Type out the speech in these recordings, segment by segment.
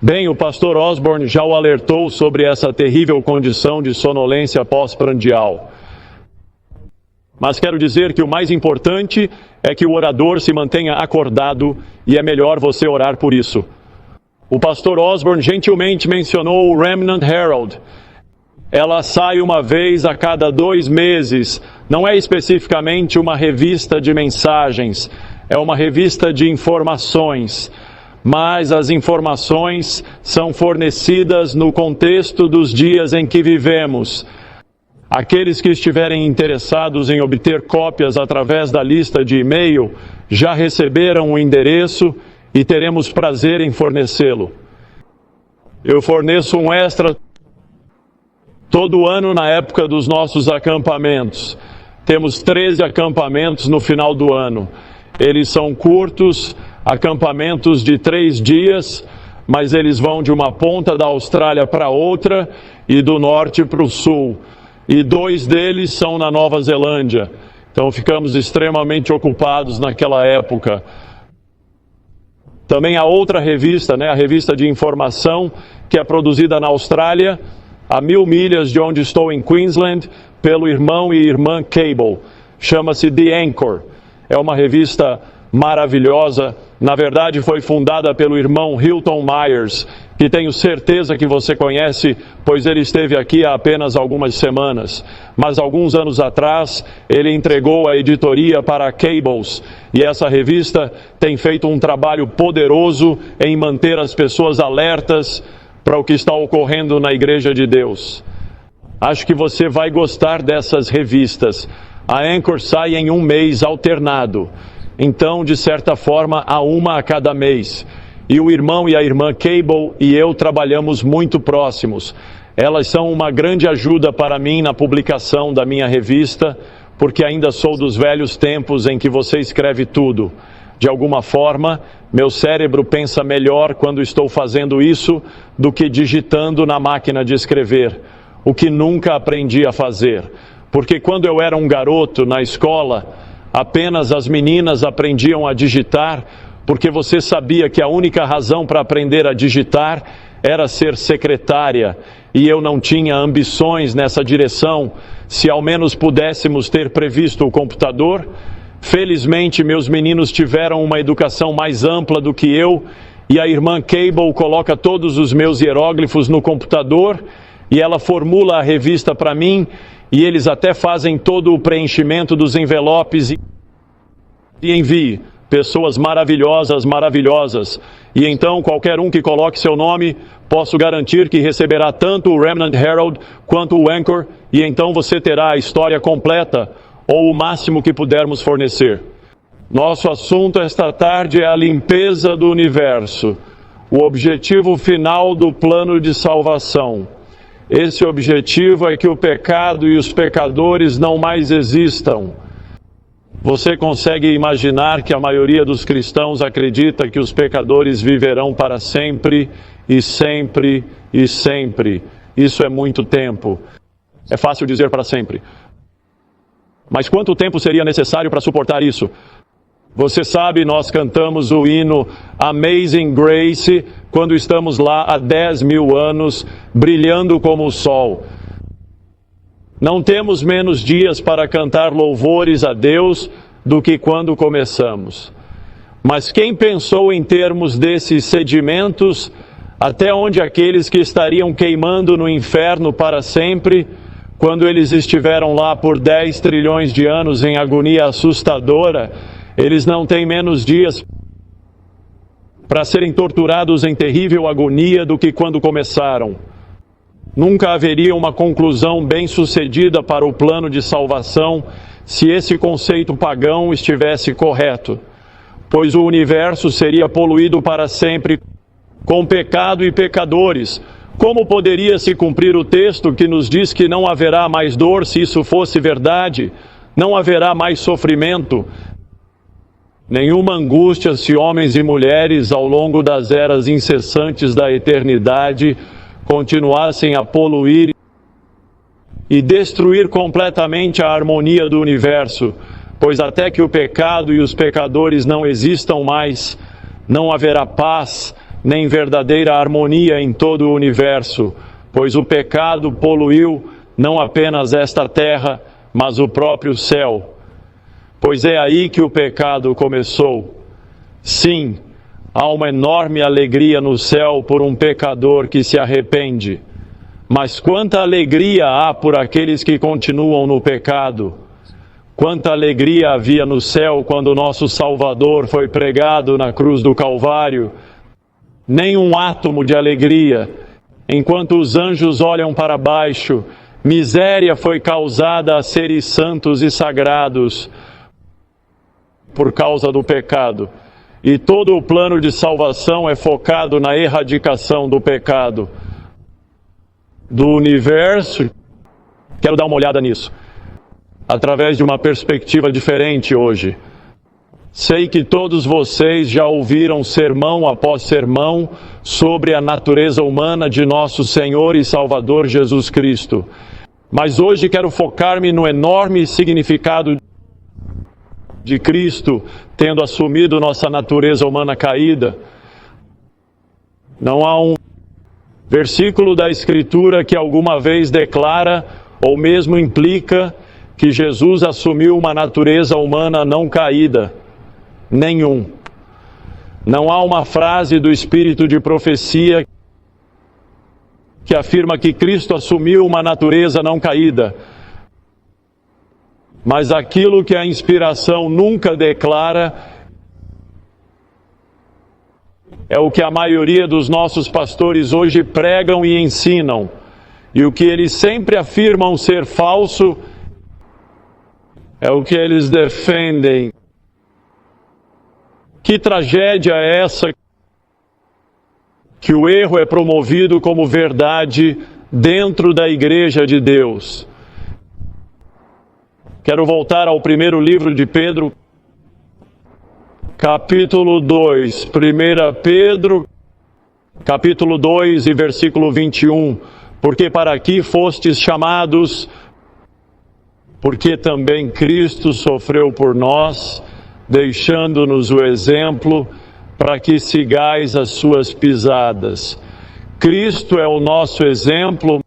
Bem, o pastor Osborne já o alertou sobre essa terrível condição de sonolência pós-prandial. Mas quero dizer que o mais importante é que o orador se mantenha acordado e é melhor você orar por isso. O pastor Osborne gentilmente mencionou o Remnant Herald. Ela sai uma vez a cada 2 meses. Não é especificamente uma revista de mensagens, é uma revista de informações. Mas as informações são fornecidas no contexto dos dias em que vivemos. Aqueles que estiverem interessados em obter cópias através da lista de e-mail já receberam o endereço e teremos prazer em fornecê-lo. Eu forneço um extra todo ano na época dos nossos acampamentos. Temos 13 acampamentos no final do ano. Eles são curtos, acampamentos de 3 dias, mas eles vão de uma ponta da Austrália para outra e do norte para o sul. E 2 deles são na Nova Zelândia. Então ficamos extremamente ocupados naquela época. Também há outra revista, a revista de informação, que é produzida na Austrália, a 1000 milhas de onde estou em Queensland, pelo irmão e irmã Cable. Chama-se The Anchor. É uma revista maravilhosa. Na verdade, foi fundada pelo irmão Hilton Myers, que tenho certeza que você conhece, pois ele esteve aqui há apenas algumas semanas. Mas alguns anos atrás, ele entregou a editoria para a Cables, e essa revista tem feito um trabalho poderoso em manter as pessoas alertas para o que está ocorrendo na Igreja de Deus. Acho que você vai gostar dessas revistas. A Anchor sai em um mês alternado. Então, de certa forma, há uma a cada mês. E o irmão e a irmã Cable e eu trabalhamos muito próximos. Elas são uma grande ajuda para mim na publicação da minha revista, porque ainda sou dos velhos tempos em que você escreve tudo. De alguma forma, meu cérebro pensa melhor quando estou fazendo isso do que digitando na máquina de escrever, o que nunca aprendi a fazer. Porque quando eu era um garoto na escola, apenas as meninas aprendiam a digitar, porque você sabia que a única razão para aprender a digitar era ser secretária, e eu não tinha ambições nessa direção. Se ao menos pudéssemos ter previsto o computador, felizmente meus meninos tiveram uma educação mais ampla do que eu, e a irmã Cable coloca todos os meus hieróglifos no computador, e ela formula a revista para mim, e eles até fazem todo o preenchimento dos envelopes e envie. Pessoas maravilhosas, maravilhosas. E então, qualquer um que coloque seu nome, posso garantir que receberá tanto o Remnant Herald quanto o Anchor, e então você terá a história completa, ou o máximo que pudermos fornecer. Nosso assunto esta tarde é a limpeza do universo, o objetivo final do plano de salvação. Esse objetivo é que o pecado e os pecadores não mais existam. Você consegue imaginar que a maioria dos cristãos acredita que os pecadores viverão para sempre e sempre e sempre? Isso é muito tempo. É fácil dizer para sempre. Mas quanto tempo seria necessário para suportar isso? Você sabe, nós cantamos o hino Amazing Grace quando estamos lá há 10.000 anos, brilhando como o sol. Não temos menos dias para cantar louvores a Deus do que quando começamos. Mas quem pensou em termos desses sedimentos, até onde aqueles que estariam queimando no inferno para sempre, quando eles estiveram lá por 10 trilhões de anos em agonia assustadora, eles não têm menos dias para serem torturados em terrível agonia do que quando começaram. Nunca haveria uma conclusão bem-sucedida para o plano de salvação se esse conceito pagão estivesse correto, pois o universo seria poluído para sempre com pecado e pecadores. Como poderia se cumprir o texto que nos diz que não haverá mais dor se isso fosse verdade? Não haverá mais sofrimento, nenhuma angústia se homens e mulheres ao longo das eras incessantes da eternidade continuassem a poluir e destruir completamente a harmonia do universo, pois até que o pecado e os pecadores não existam mais, não haverá paz, nem verdadeira harmonia em todo o universo, pois o pecado poluiu não apenas esta terra, mas o próprio céu. Pois é aí que o pecado começou. Sim, há uma enorme alegria no céu por um pecador que se arrepende. Mas quanta alegria há por aqueles que continuam no pecado. Quanta alegria havia no céu quando o nosso Salvador foi pregado na cruz do Calvário. Nem um átomo de alegria. Enquanto os anjos olham para baixo, miséria foi causada a seres santos e sagrados por causa do pecado. E todo o plano de salvação é focado na erradicação do pecado do universo. Quero dar uma olhada nisso, através de uma perspectiva diferente hoje. Sei que todos vocês já ouviram sermão após sermão sobre a natureza humana de nosso Senhor e Salvador Jesus Cristo. Mas hoje quero focar-me no enorme significado de Cristo tendo assumido nossa natureza humana caída. Não há um versículo da Escritura que alguma vez declara ou mesmo implica que Jesus assumiu uma natureza humana não caída. Nenhum. Não há uma frase do Espírito de profecia que afirma que Cristo assumiu uma natureza não caída. Mas aquilo que a inspiração nunca declara é o que a maioria dos nossos pastores hoje pregam e ensinam. E o que eles sempre afirmam ser falso é o que eles defendem. Que tragédia é essa que o erro é promovido como verdade dentro da Igreja de Deus? Quero voltar ao primeiro livro de Pedro, capítulo 2. 1 Pedro, capítulo 2 e versículo 21. Porque para aqui fostes chamados, porque também Cristo sofreu por nós, deixando-nos o exemplo, para que sigais as suas pisadas. Cristo é o nosso exemplo.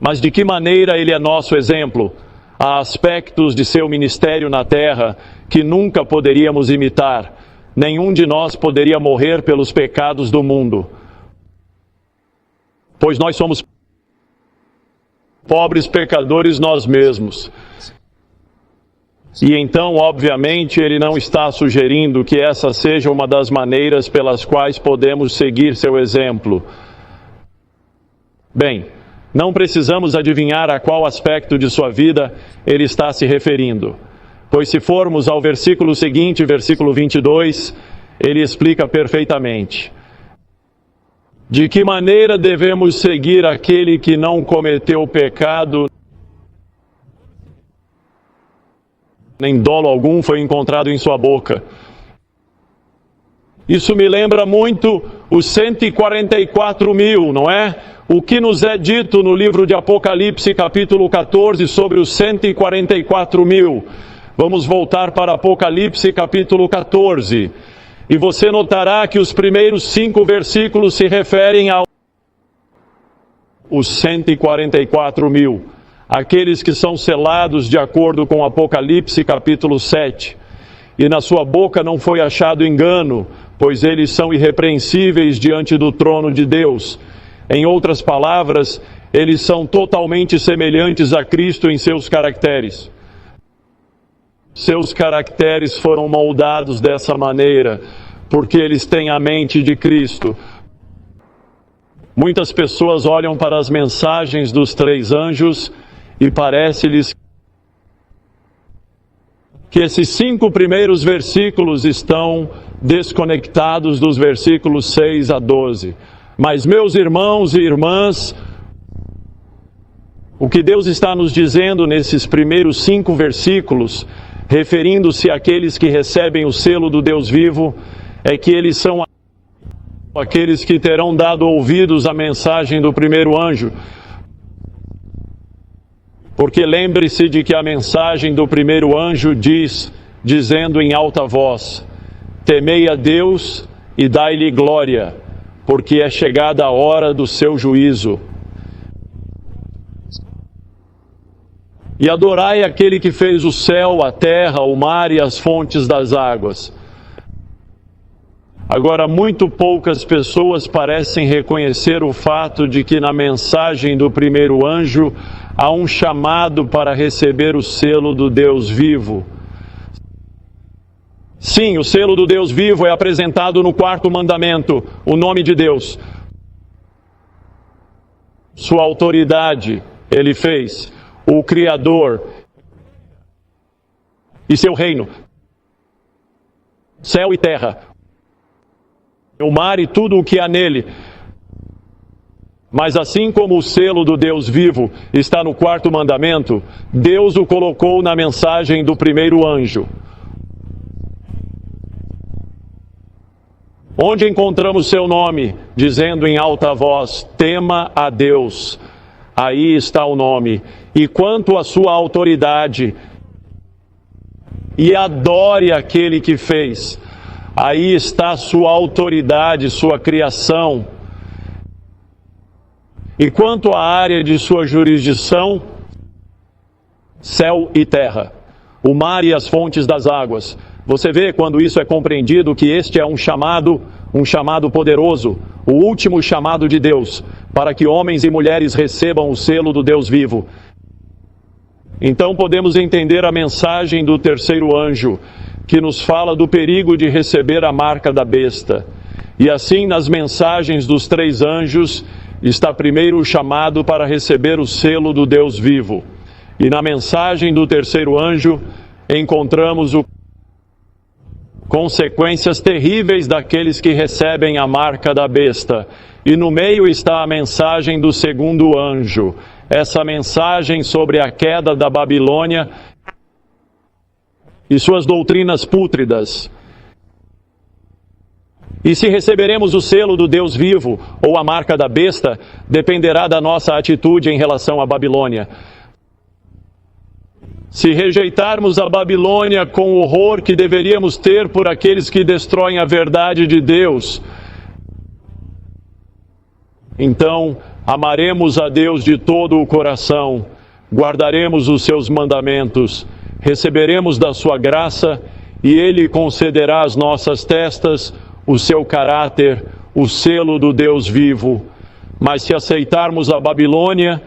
Mas de que maneira ele é nosso exemplo? Há aspectos de seu ministério na terra que nunca poderíamos imitar. Nenhum de nós poderia morrer pelos pecados do mundo, pois nós somos pobres pecadores nós mesmos. E então, obviamente, ele não está sugerindo que essa seja uma das maneiras pelas quais podemos seguir seu exemplo. Bem, não precisamos adivinhar a qual aspecto de sua vida ele está se referindo, pois se formos ao versículo seguinte, versículo 22, ele explica perfeitamente. De que maneira devemos seguir aquele que não cometeu pecado, nem dolo algum foi encontrado em sua boca? Isso me lembra muito os 144 mil, não é? O que nos é dito no livro de Apocalipse, capítulo 14, sobre os 144 mil. Vamos voltar para Apocalipse, capítulo 14. E você notará que os primeiros 5 versículos se referem aos 144 mil. Aqueles que são selados de acordo com Apocalipse, capítulo 7. E na sua boca não foi achado engano, pois eles são irrepreensíveis diante do trono de Deus. Em outras palavras, eles são totalmente semelhantes a Cristo em seus caracteres. Seus caracteres foram moldados dessa maneira, porque eles têm a mente de Cristo. Muitas pessoas olham para as mensagens dos 3 anjos e parece-lhes que esses 5 primeiros versículos estão desconectados dos versículos 6 a 12. Mas, meus irmãos e irmãs, o que Deus está nos dizendo nesses primeiros 5 versículos, referindo-se àqueles que recebem o selo do Deus vivo, é que eles são aqueles que terão dado ouvidos à mensagem do primeiro anjo. Porque lembre-se de que a mensagem do primeiro anjo diz, dizendo em alta voz: temei a Deus e dai-lhe glória, porque é chegada a hora do seu juízo. E adorai aquele que fez o céu, a terra, o mar e as fontes das águas. Agora, muito poucas pessoas parecem reconhecer o fato de que na mensagem do primeiro anjo há um chamado para receber o selo do Deus vivo. Sim, o selo do Deus vivo é apresentado no quarto mandamento, o nome de Deus. Sua autoridade, ele fez, o Criador e seu reino, céu e terra, o mar e tudo o que há nele. Mas assim como o selo do Deus vivo está no quarto mandamento, Deus o colocou na mensagem do primeiro anjo. Onde encontramos seu nome, dizendo em alta voz, tema a Deus. Aí está o nome. E quanto à sua autoridade, e adore aquele que fez. Aí está sua autoridade, sua criação. E quanto à área de sua jurisdição, céu e terra, o mar e as fontes das águas. Você vê quando isso é compreendido que este é um chamado poderoso, o último chamado de Deus, para que homens e mulheres recebam o selo do Deus vivo. Então podemos entender a mensagem do terceiro anjo, que nos fala do perigo de receber a marca da besta. E assim, nas mensagens dos três anjos, está primeiro o chamado para receber o selo do Deus vivo. E na mensagem do terceiro anjo, encontramos consequências terríveis daqueles que recebem a marca da besta. E no meio está a mensagem do segundo anjo, essa mensagem sobre a queda da Babilônia e suas doutrinas pútridas. E se receberemos o selo do Deus vivo ou a marca da besta, dependerá da nossa atitude em relação à Babilônia. Se rejeitarmos a Babilônia com o horror que deveríamos ter por aqueles que destroem a verdade de Deus, então amaremos a Deus de todo o coração, guardaremos os seus mandamentos, receberemos da sua graça e Ele concederá às nossas testas o seu caráter, o selo do Deus vivo. Mas se aceitarmos a Babilônia,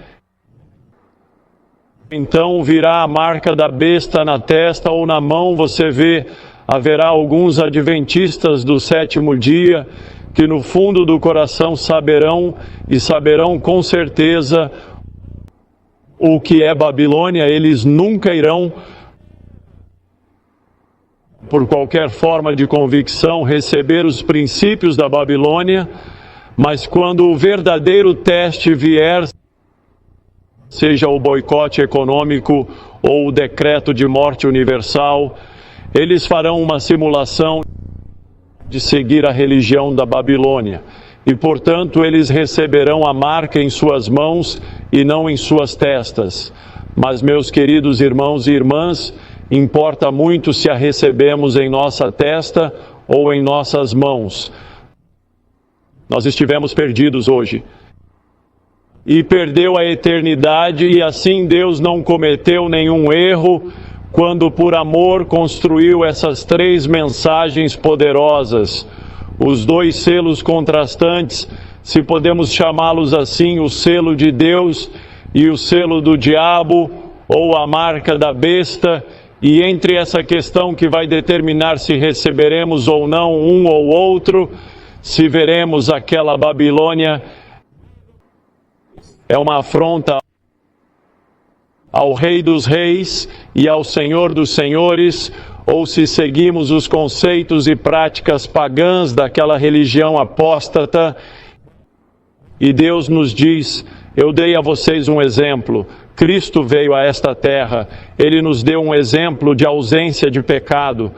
então virá a marca da besta na testa ou na mão. Você vê, haverá alguns adventistas do sétimo dia que no fundo do coração saberão com certeza o que é Babilônia. Eles nunca irão, por qualquer forma de convicção, receber os princípios da Babilônia, mas quando o verdadeiro teste vier, seja o boicote econômico ou o decreto de morte universal, eles farão uma simulação de seguir a religião da Babilônia. E, portanto, eles receberão a marca em suas mãos e não em suas testas. Mas, meus queridos irmãos e irmãs, importa muito se a recebemos em nossa testa ou em nossas mãos. Nós estivemos perdidos hoje. E perdeu a eternidade, e assim Deus não cometeu nenhum erro quando por amor construiu essas três mensagens poderosas, os dois selos contrastantes, se podemos chamá-los assim, o selo de Deus e o selo do diabo, ou a marca da besta. E entre essa questão que vai determinar se receberemos ou não um ou outro, se veremos aquela Babilônia, é uma afronta ao Rei dos Reis e ao Senhor dos Senhores, ou se seguimos os conceitos e práticas pagãs daquela religião apóstata. E Deus nos diz: eu dei a vocês um exemplo. Cristo veio a esta terra, Ele nos deu um exemplo de ausência de pecado.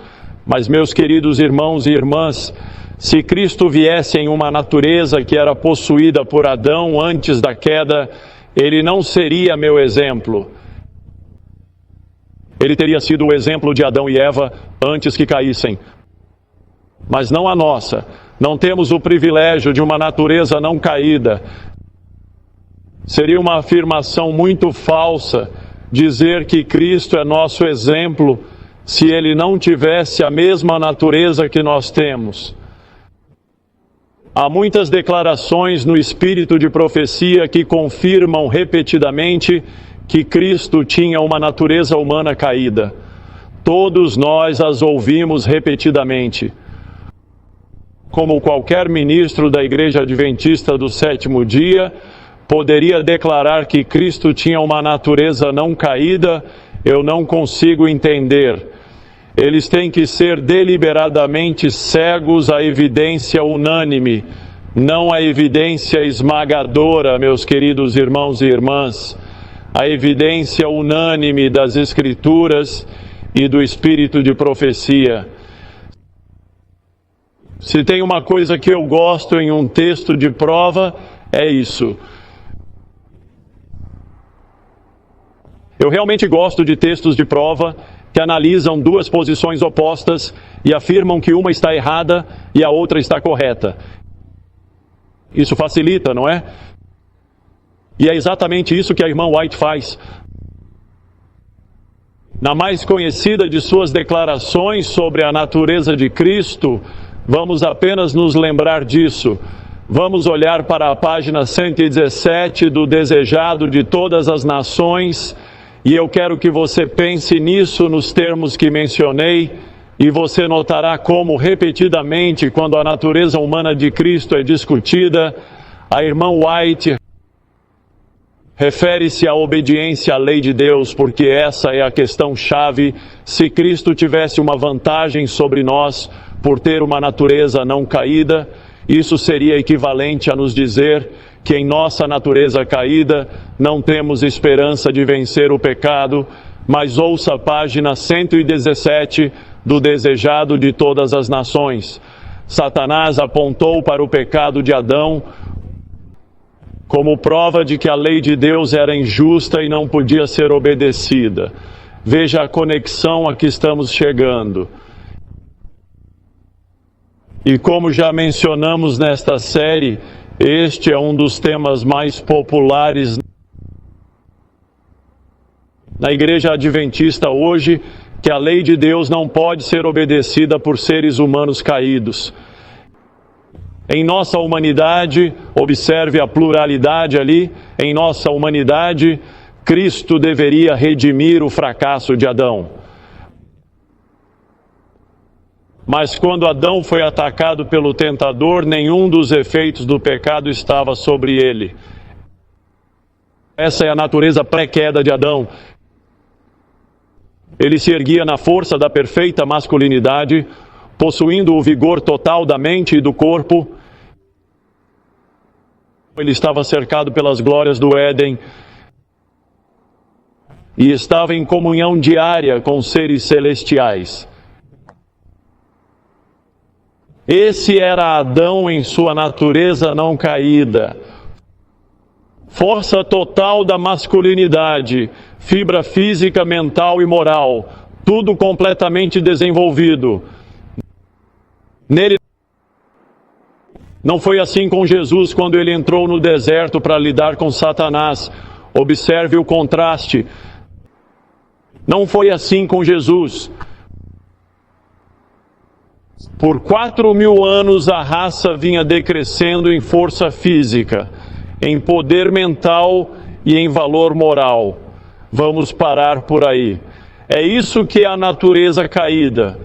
Mas, meus queridos irmãos e irmãs, se Cristo viesse em uma natureza que era possuída por Adão antes da queda, Ele não seria meu exemplo. Ele teria sido o exemplo de Adão e Eva antes que caíssem. Mas não a nossa. Não temos o privilégio de uma natureza não caída. Seria uma afirmação muito falsa dizer que Cristo é nosso exemplo se ele não tivesse a mesma natureza que nós temos. Há muitas declarações no espírito de profecia que confirmam repetidamente que Cristo tinha uma natureza humana caída. Todos nós as ouvimos repetidamente. Como qualquer ministro da Igreja Adventista do Sétimo Dia poderia declarar que Cristo tinha uma natureza não caída, eu não consigo entender. Eles têm que ser deliberadamente cegos à evidência unânime, não à evidência esmagadora, meus queridos irmãos e irmãs, a evidência unânime das Escrituras e do espírito de profecia. Se tem uma coisa que eu gosto em um texto de prova, é isso. Eu realmente gosto de textos de prova que analisam duas posições opostas e afirmam que uma está errada e a outra está correta. Isso facilita, não é? E é exatamente isso que a irmã White faz. Na mais conhecida de suas declarações sobre a natureza de Cristo, vamos apenas nos lembrar disso. Vamos olhar para a página 117 do Desejado de Todas as Nações, e eu quero que você pense nisso nos termos que mencionei, e você notará como repetidamente, quando a natureza humana de Cristo é discutida, a irmã White refere-se à obediência à lei de Deus, porque essa é a questão-chave. Se Cristo tivesse uma vantagem sobre nós por ter uma natureza não caída, isso seria equivalente a nos dizer que em nossa natureza caída não temos esperança de vencer o pecado, mas ouça a página 117 do Desejado de Todas as Nações. Satanás apontou para o pecado de Adão como prova de que a lei de Deus era injusta e não podia ser obedecida. Veja a conexão a que estamos chegando. E como já mencionamos nesta série, este é um dos temas mais populares na Igreja Adventista hoje, que a lei de Deus não pode ser obedecida por seres humanos caídos. Em nossa humanidade, observe a pluralidade ali, em nossa humanidade, Cristo deveria redimir o fracasso de Adão. Mas quando Adão foi atacado pelo tentador, nenhum dos efeitos do pecado estava sobre ele. Essa é a natureza pré-queda de Adão. Ele se erguia na força da perfeita masculinidade, possuindo o vigor total da mente e do corpo. Ele estava cercado pelas glórias do Éden e estava em comunhão diária com seres celestiais. Esse era Adão em sua natureza não caída. Força total da masculinidade, fibra física, mental e moral, tudo completamente desenvolvido. Nele não foi assim com Jesus quando ele entrou no deserto para lidar com Satanás. Observe o contraste. Não foi assim com Jesus. Por 4.000 anos a raça vinha decrescendo em força física, em poder mental e em valor moral. Vamos parar por aí. É isso que é a natureza caída.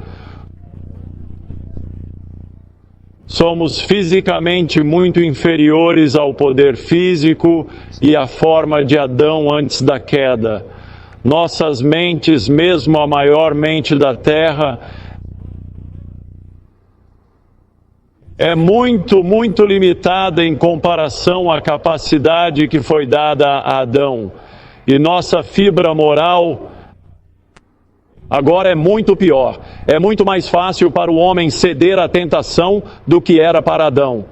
Somos fisicamente muito inferiores ao poder físico e à forma de Adão antes da queda. Nossas mentes, mesmo a maior mente da terra, é muito limitada em comparação à capacidade que foi dada a Adão. E nossa fibra moral agora é muito pior. É muito mais fácil para o homem ceder à tentação do que era para Adão.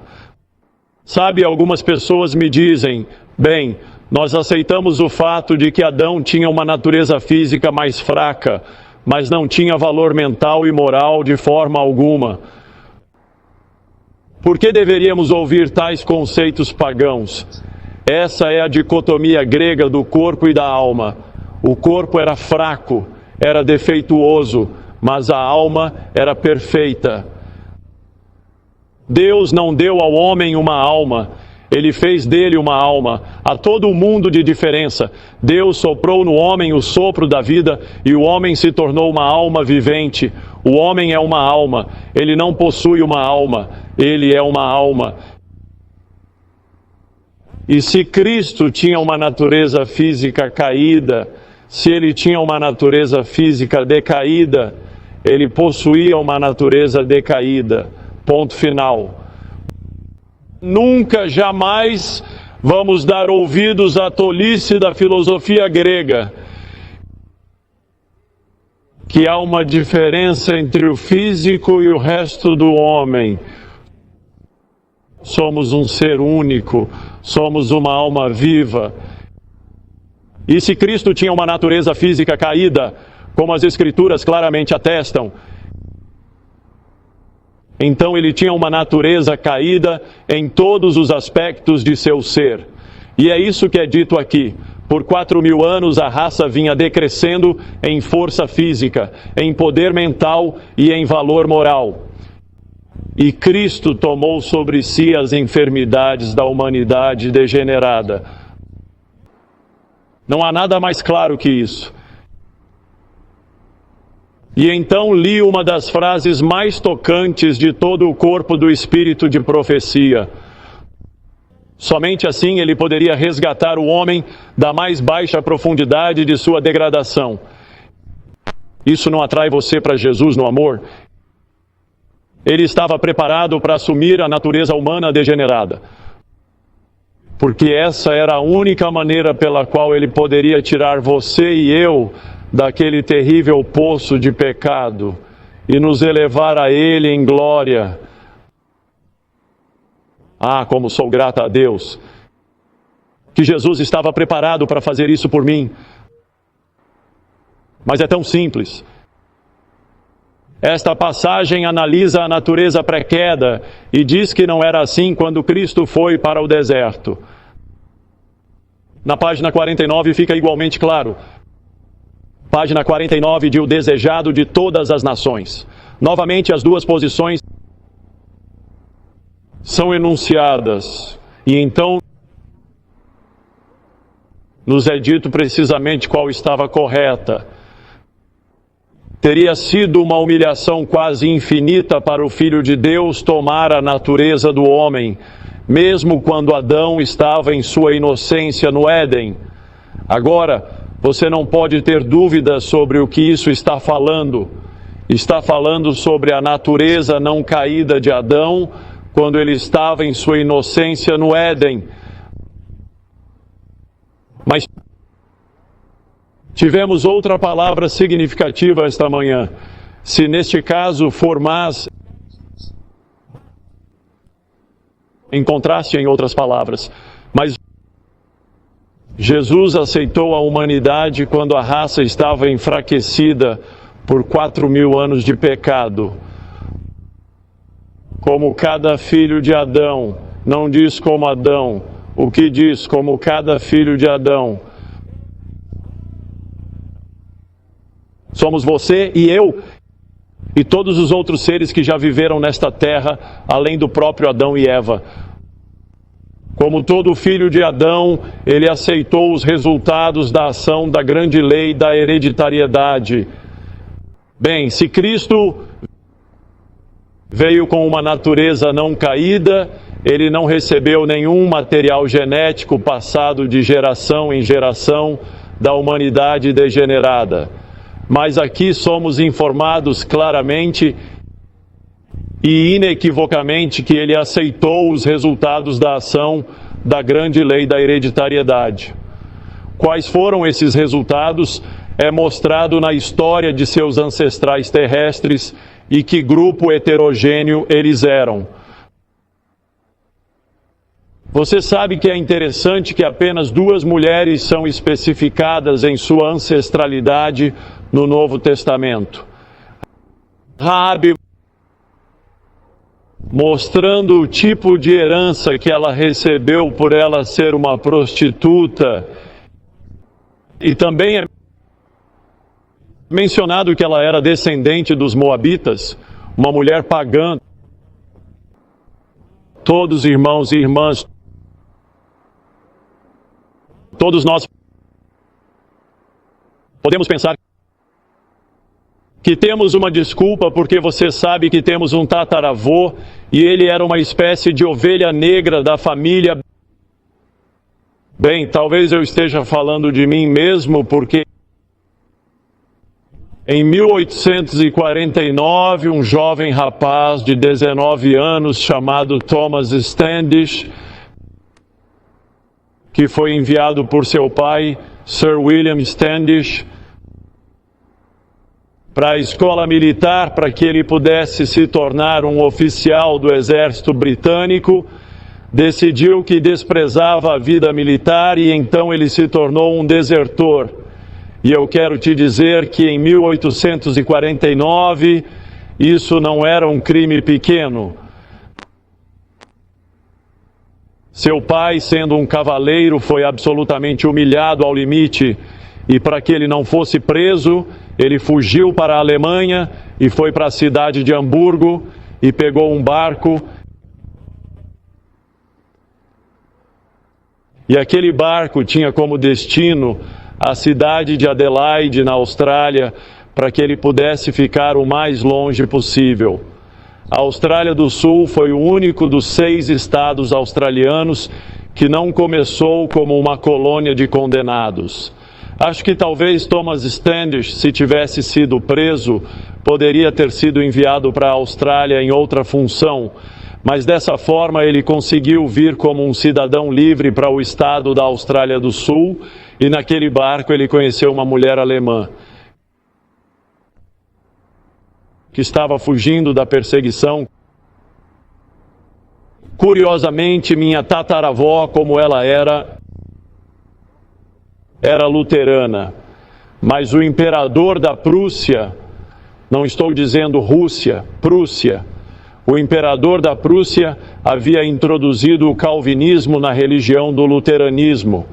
Sabe, algumas pessoas me dizem, bem, nós aceitamos o fato de que Adão tinha uma natureza física mais fraca, mas não tinha valor mental e moral de forma alguma. Por que deveríamos ouvir tais conceitos pagãos? Essa é a dicotomia grega do corpo e da alma. O corpo era fraco, era defeituoso, mas a alma era perfeita. Deus não deu ao homem uma alma, Ele fez dele uma alma. Há todo um mundo de diferença. Deus soprou no homem o sopro da vida e o homem se tornou uma alma vivente. O homem é uma alma, ele não possui uma alma, ele é uma alma. E se Cristo tinha uma natureza física caída, se ele tinha uma natureza física decaída, ele possuía uma natureza decaída. Ponto final. Nunca, jamais vamos dar ouvidos à tolice da filosofia grega, que há uma diferença entre o físico e o resto do homem. Somos um ser único, somos uma alma viva. E se Cristo tinha uma natureza física caída, como as Escrituras claramente atestam, então ele tinha uma natureza caída em todos os aspectos de seu ser. E é isso que é dito aqui. Por 4.000 anos a raça vinha decrescendo em força física, em poder mental e em valor moral. E Cristo tomou sobre si as enfermidades da humanidade degenerada. Não há nada mais claro que isso. E então li uma das frases mais tocantes de todo o corpo do espírito de profecia. Somente assim ele poderia resgatar o homem da mais baixa profundidade de sua degradação. Isso não atrai você para Jesus no amor? Ele estava preparado para assumir a natureza humana degenerada. Porque essa era a única maneira pela qual ele poderia tirar você e eu daquele terrível poço de pecado e nos elevar a Ele em glória. Ah, como sou grata a Deus, que Jesus estava preparado para fazer isso por mim. Mas é tão simples. Esta passagem analisa a natureza pré-queda e diz que não era assim quando Cristo foi para o deserto. Na página 49 fica igualmente claro. Página 49 de O Desejado de Todas as Nações. Novamente as duas posições são enunciadas. E então nos é dito precisamente qual estava correta. Teria sido uma humilhação quase infinita para o Filho de Deus tomar a natureza do homem, mesmo quando Adão estava em sua inocência no Éden. Agora, você não pode ter dúvida sobre o que isso está falando. Está falando sobre a natureza não caída de Adão, quando ele estava em sua inocência no Éden. Mas tivemos outra palavra significativa esta manhã. Se neste caso for mas, em contraste em outras palavras, mas Jesus aceitou a humanidade quando a raça estava enfraquecida por 4.000 anos de pecado. Como cada filho de Adão, não diz como Adão, o que diz como cada filho de Adão. Somos você e eu e todos os outros seres que já viveram nesta terra, além do próprio Adão e Eva. Como todo filho de Adão, ele aceitou os resultados da ação da grande lei da hereditariedade. Bem, se Cristo veio com uma natureza não caída, ele não recebeu nenhum material genético passado de geração em geração da humanidade degenerada. Mas aqui somos informados claramente e inequivocamente que ele aceitou os resultados da ação da grande lei da hereditariedade. Quais foram esses resultados? É mostrado na história de seus ancestrais terrestres e que grupo heterogêneo eles eram. Você sabe que é interessante que apenas 2 mulheres são especificadas em sua ancestralidade no Novo Testamento. Raabe, mostrando o tipo de herança que ela recebeu por ela ser uma prostituta. E também é mencionado que ela era descendente dos Moabitas, uma mulher pagã. Todos irmãos e irmãs, todos nós podemos pensar que temos uma desculpa porque você sabe que temos um tataravô e ele era uma espécie de ovelha negra da família. Bem, talvez eu esteja falando de mim mesmo porque em 1849, um jovem rapaz de 19 anos chamado Thomas Standish, que foi enviado por seu pai, Sir William Standish, para a escola militar para que ele pudesse se tornar um oficial do exército britânico, decidiu que desprezava a vida militar e então ele se tornou um desertor. E eu quero te dizer que em 1849, isso não era um crime pequeno. Seu pai, sendo um cavaleiro, foi absolutamente humilhado ao limite. E para que ele não fosse preso, ele fugiu para a Alemanha e foi para a cidade de Hamburgo e pegou um barco. E aquele barco tinha como destino a cidade de Adelaide, na Austrália, para que ele pudesse ficar o mais longe possível. A Austrália do Sul foi o único dos 6 estados australianos que não começou como uma colônia de condenados. Acho que talvez Thomas Standish, se tivesse sido preso, poderia ter sido enviado para a Austrália em outra função, mas dessa forma ele conseguiu vir como um cidadão livre para o estado da Austrália do Sul, e naquele barco ele conheceu uma mulher alemã que estava fugindo da perseguição. Curiosamente, minha tataravó, como ela era luterana, mas o imperador da Prússia, não estou dizendo Rússia, Prússia, o imperador da Prússia havia introduzido o calvinismo na religião do luteranismo,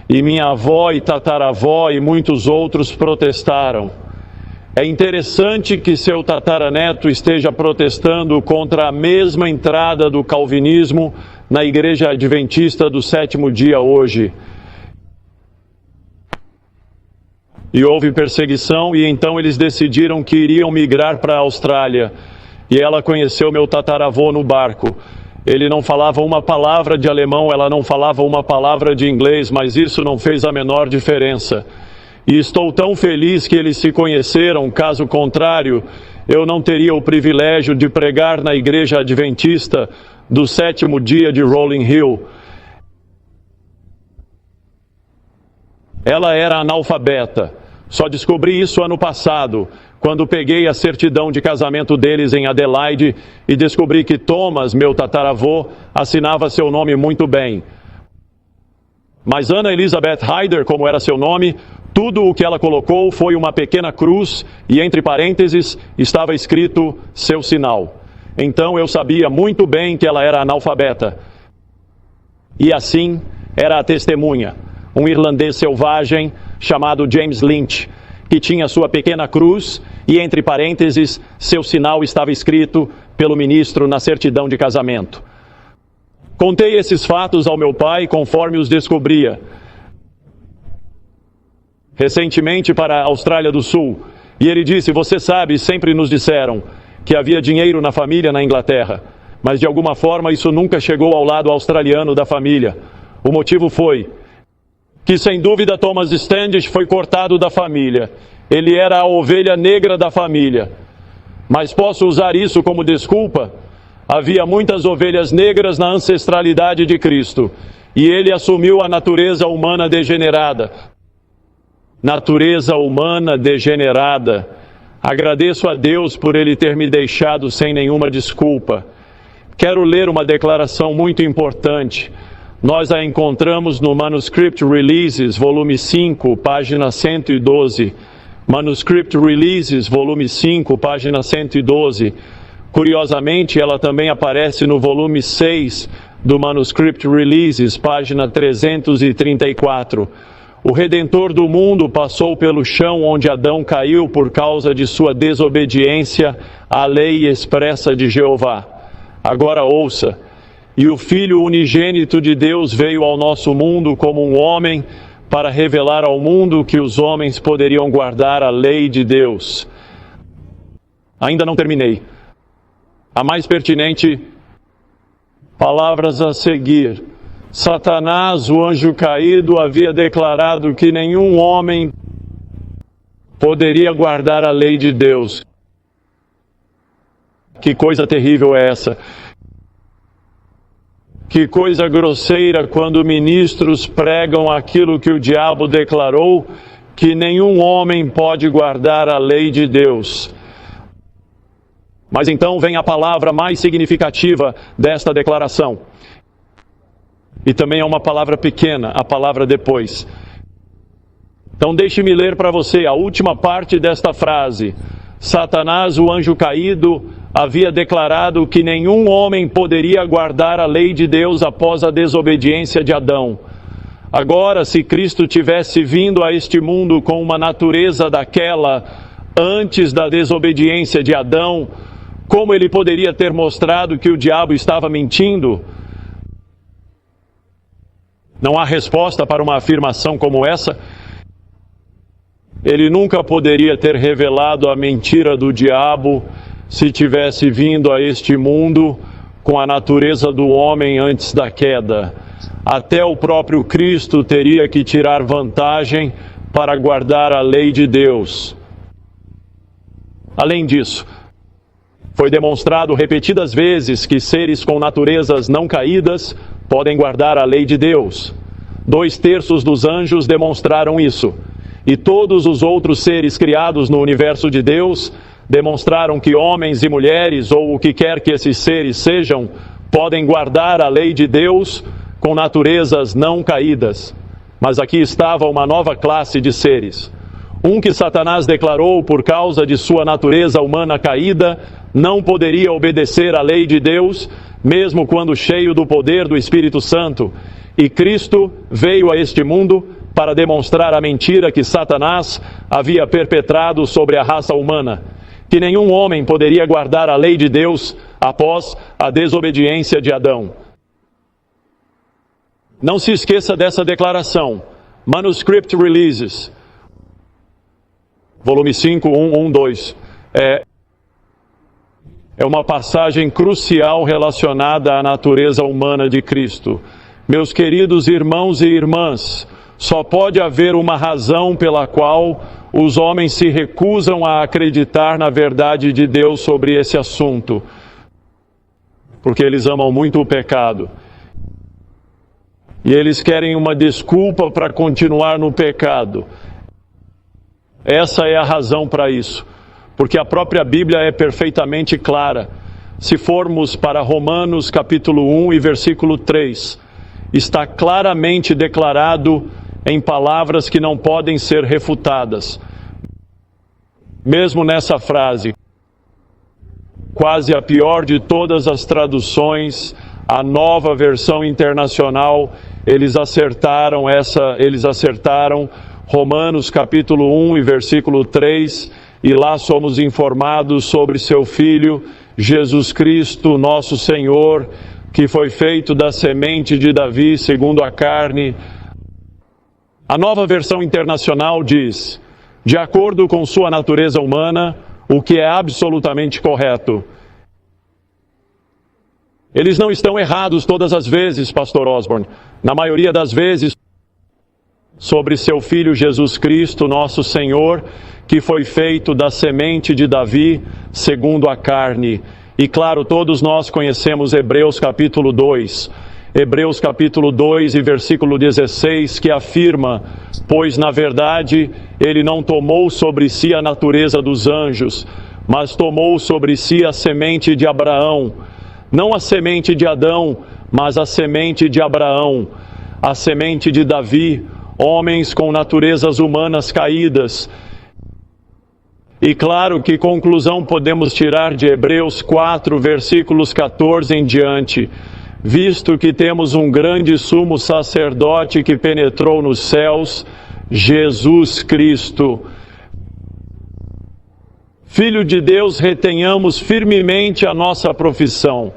e minha avó e tataravó e muitos outros protestaram. É interessante que seu tataraneto esteja protestando contra a mesma entrada do calvinismo na Igreja Adventista do Sétimo Dia hoje. E houve perseguição, e então eles decidiram que iriam migrar para a Austrália. E ela conheceu meu tataravô no barco. Ele não falava uma palavra de alemão, ela não falava uma palavra de inglês, mas isso não fez a menor diferença. E estou tão feliz que eles se conheceram, caso contrário, eu não teria o privilégio de pregar na Igreja Adventista do Sétimo Dia de Rolling Hill. Ela era analfabeta. Só descobri isso ano passado, quando peguei a certidão de casamento deles em Adelaide e descobri que Thomas, meu tataravô, assinava seu nome muito bem. Mas Anna Elizabeth Hyder, como era seu nome, tudo o que ela colocou foi uma pequena cruz e entre parênteses estava escrito seu sinal. Então eu sabia muito bem que ela era analfabeta. E assim era a testemunha, um irlandês selvagem chamado James Lynch, que tinha sua pequena cruz e entre parênteses seu sinal estava escrito pelo ministro na certidão de casamento. Contei esses fatos ao meu pai conforme os descobria. Recentemente para a Austrália do Sul, e ele disse: você sabe, sempre nos disseram que havia dinheiro na família na Inglaterra, mas de alguma forma isso nunca chegou ao lado australiano da família. O motivo foi que, sem dúvida, Thomas Standish foi cortado da família. Ele era a ovelha negra da família. Mas posso usar isso como desculpa? Havia muitas ovelhas negras na ancestralidade de Cristo, e ele assumiu a natureza humana degenerada. Natureza humana degenerada. Agradeço a Deus por ele ter me deixado sem nenhuma desculpa. Quero ler uma declaração muito importante. Nós a encontramos no Manuscript Releases, volume 5, página 112. Manuscript Releases, volume 5, página 112. Curiosamente, ela também aparece no volume 6 do Manuscript Releases, página 334. O Redentor do mundo passou pelo chão onde Adão caiu por causa de sua desobediência à lei expressa de Jeová. Agora ouça. E o Filho unigênito de Deus veio ao nosso mundo como um homem para revelar ao mundo que os homens poderiam guardar a lei de Deus. Ainda não terminei. A mais pertinente, palavras a seguir. Satanás, o anjo caído, havia declarado que nenhum homem poderia guardar a lei de Deus. Que coisa terrível é essa? Que coisa grosseira quando ministros pregam aquilo que o diabo declarou, que nenhum homem pode guardar a lei de Deus. Mas então vem a palavra mais significativa desta declaração. E também é uma palavra pequena, a palavra depois. Então deixe-me ler para você a última parte desta frase. Satanás, o anjo caído, havia declarado que nenhum homem poderia guardar a lei de Deus após a desobediência de Adão. Agora, se Cristo tivesse vindo a este mundo com uma natureza daquela antes da desobediência de Adão, como ele poderia ter mostrado que o diabo estava mentindo? Não há resposta para uma afirmação como essa. Ele nunca poderia ter revelado a mentira do diabo se tivesse vindo a este mundo com a natureza do homem antes da queda. Até o próprio Cristo teria que tirar vantagem para guardar a lei de Deus. Além disso, foi demonstrado repetidas vezes que seres com naturezas não caídas podem guardar a lei de Deus. 2/3 dos anjos demonstraram isso. E todos os outros seres criados no universo de Deus demonstraram que homens e mulheres, ou o que quer que esses seres sejam, podem guardar a lei de Deus com naturezas não caídas. Mas aqui estava uma nova classe de seres. Um que Satanás declarou por causa de sua natureza humana caída, não poderia obedecer à lei de Deus, mesmo quando cheio do poder do Espírito Santo. E Cristo veio a este mundo para demonstrar a mentira que Satanás havia perpetrado sobre a raça humana, que nenhum homem poderia guardar a lei de Deus após a desobediência de Adão. Não se esqueça dessa declaração. Manuscript Releases, volume 5, 112. É uma passagem crucial relacionada à natureza humana de Cristo. Meus queridos irmãos e irmãs, só pode haver uma razão pela qual os homens se recusam a acreditar na verdade de Deus sobre esse assunto. Porque eles amam muito o pecado. E eles querem uma desculpa para continuar no pecado. Essa é a razão para isso. Porque a própria Bíblia é perfeitamente clara. Se formos para Romanos capítulo 1 e versículo 3, está claramente declarado em palavras que não podem ser refutadas. Mesmo nessa frase, quase a pior de todas as traduções, a Nova Versão Internacional, eles acertaram Romanos capítulo 1 e versículo 3, e lá somos informados sobre seu Filho, Jesus Cristo, nosso Senhor, que foi feito da semente de Davi segundo a carne. A Nova Versão Internacional diz, de acordo com sua natureza humana, o que é absolutamente correto. Eles não estão errados todas as vezes, Pastor Osborne. Na maioria das vezes, sobre seu Filho Jesus Cristo, nosso Senhor, que foi feito da semente de Davi, segundo a carne. E claro, todos nós conhecemos Hebreus capítulo 2. Hebreus capítulo 2 e versículo 16, que afirma, pois na verdade ele não tomou sobre si a natureza dos anjos, mas tomou sobre si a semente de Abraão. Não a semente de Adão, mas a semente de Abraão, a semente de Davi, homens com naturezas humanas caídas. E claro, que conclusão podemos tirar de Hebreus 4, versículos 14 em diante? Visto que temos um grande sumo sacerdote que penetrou nos céus, Jesus Cristo, Filho de Deus, retenhamos firmemente a nossa profissão.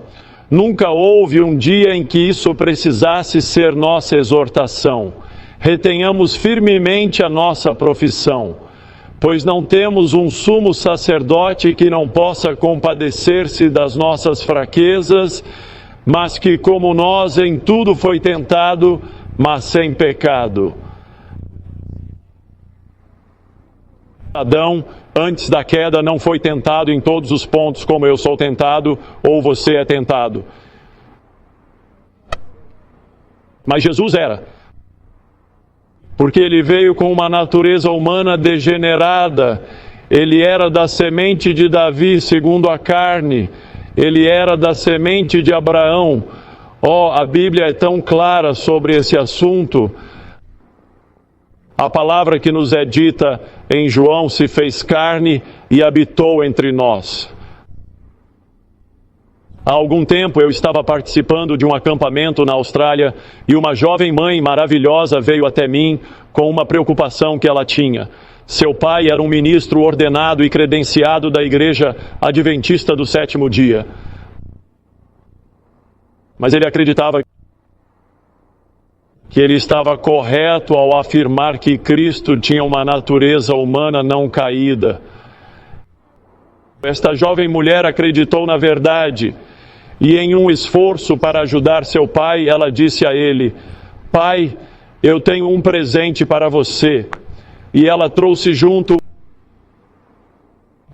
Nunca houve um dia em que isso precisasse ser nossa exortação. Retenhamos firmemente a nossa profissão, pois não temos um sumo sacerdote que não possa compadecer-se das nossas fraquezas, mas que, como nós, em tudo foi tentado, mas sem pecado. Adão, antes da queda, não foi tentado em todos os pontos como eu sou tentado ou você é tentado. Mas Jesus era. Porque ele veio com uma natureza humana degenerada. Ele era da semente de Davi, segundo a carne. Ele era da semente de Abraão. A Bíblia é tão clara sobre esse assunto. A palavra que nos é dita em João se fez carne e habitou entre nós. Há algum tempo eu estava participando de um acampamento na Austrália e uma jovem mãe maravilhosa veio até mim com uma preocupação que ela tinha. Seu pai era um ministro ordenado e credenciado da Igreja Adventista do Sétimo Dia. Mas ele acreditava que ele estava correto ao afirmar que Cristo tinha uma natureza humana não caída. Esta jovem mulher acreditou na verdade e, em um esforço para ajudar seu pai, ela disse a ele: Pai, eu tenho um presente para você. E ela trouxe junto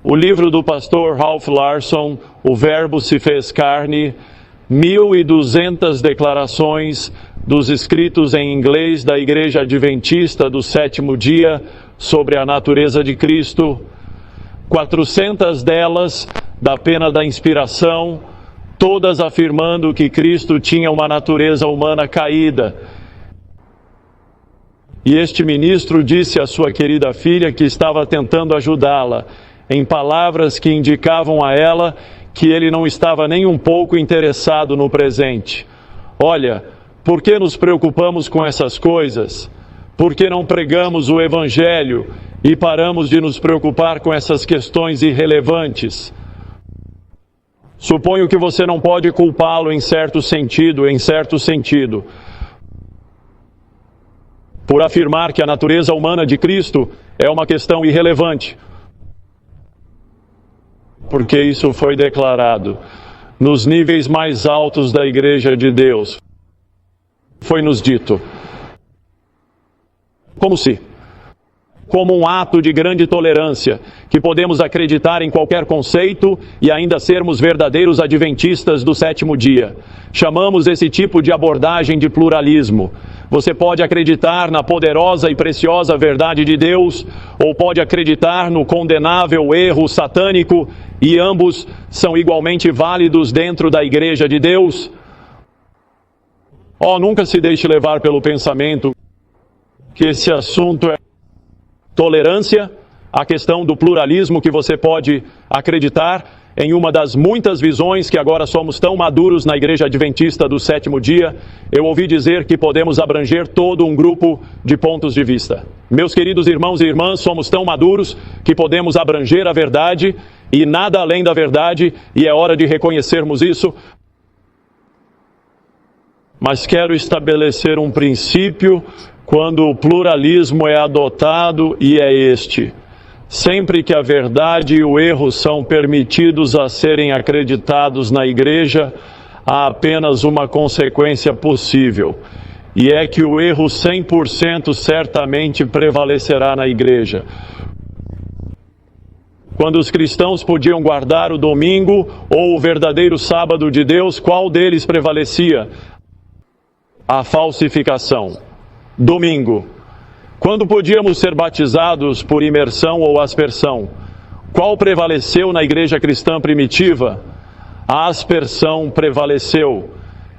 o livro do pastor Ralph Larson, O Verbo se fez carne, 1.200 declarações dos escritos em inglês da Igreja Adventista do Sétimo Dia sobre a natureza de Cristo, 400 delas da pena da inspiração, todas afirmando que Cristo tinha uma natureza humana caída. E este ministro disse à sua querida filha que estava tentando ajudá-la, em palavras que indicavam a ela que ele não estava nem um pouco interessado no presente. Olha, por que nos preocupamos com essas coisas? Por que não pregamos o Evangelho e paramos de nos preocupar com essas questões irrelevantes? Suponho que você não pode culpá-lo em certo sentido, por afirmar que a natureza humana de Cristo é uma questão irrelevante. Porque isso foi declarado nos níveis mais altos da Igreja de Deus. Foi-nos dito, como um ato de grande tolerância, que podemos acreditar em qualquer conceito e ainda sermos verdadeiros adventistas do sétimo dia. Chamamos esse tipo de abordagem de pluralismo. Você pode acreditar na poderosa e preciosa verdade de Deus, ou pode acreditar no condenável erro satânico, e ambos são igualmente válidos dentro da Igreja de Deus. Nunca se deixe levar pelo pensamento que esse assunto é tolerância, a questão do pluralismo, que você pode acreditar em uma das muitas visões que agora somos tão maduros na Igreja Adventista do Sétimo Dia. Eu ouvi dizer que podemos abranger todo um grupo de pontos de vista. Meus queridos irmãos e irmãs, somos tão maduros que podemos abranger a verdade e nada além da verdade, e é hora de reconhecermos isso. Mas quero estabelecer um princípio quando o pluralismo é adotado, e é este: sempre que a verdade e o erro são permitidos a serem acreditados na igreja, há apenas uma consequência possível, e é que o erro 100% certamente prevalecerá na igreja. Quando os cristãos podiam guardar o domingo ou o verdadeiro sábado de Deus, qual deles prevalecia? A falsificação. Domingo. Quando podíamos ser batizados por imersão ou aspersão, qual prevaleceu na igreja cristã primitiva? A aspersão prevaleceu.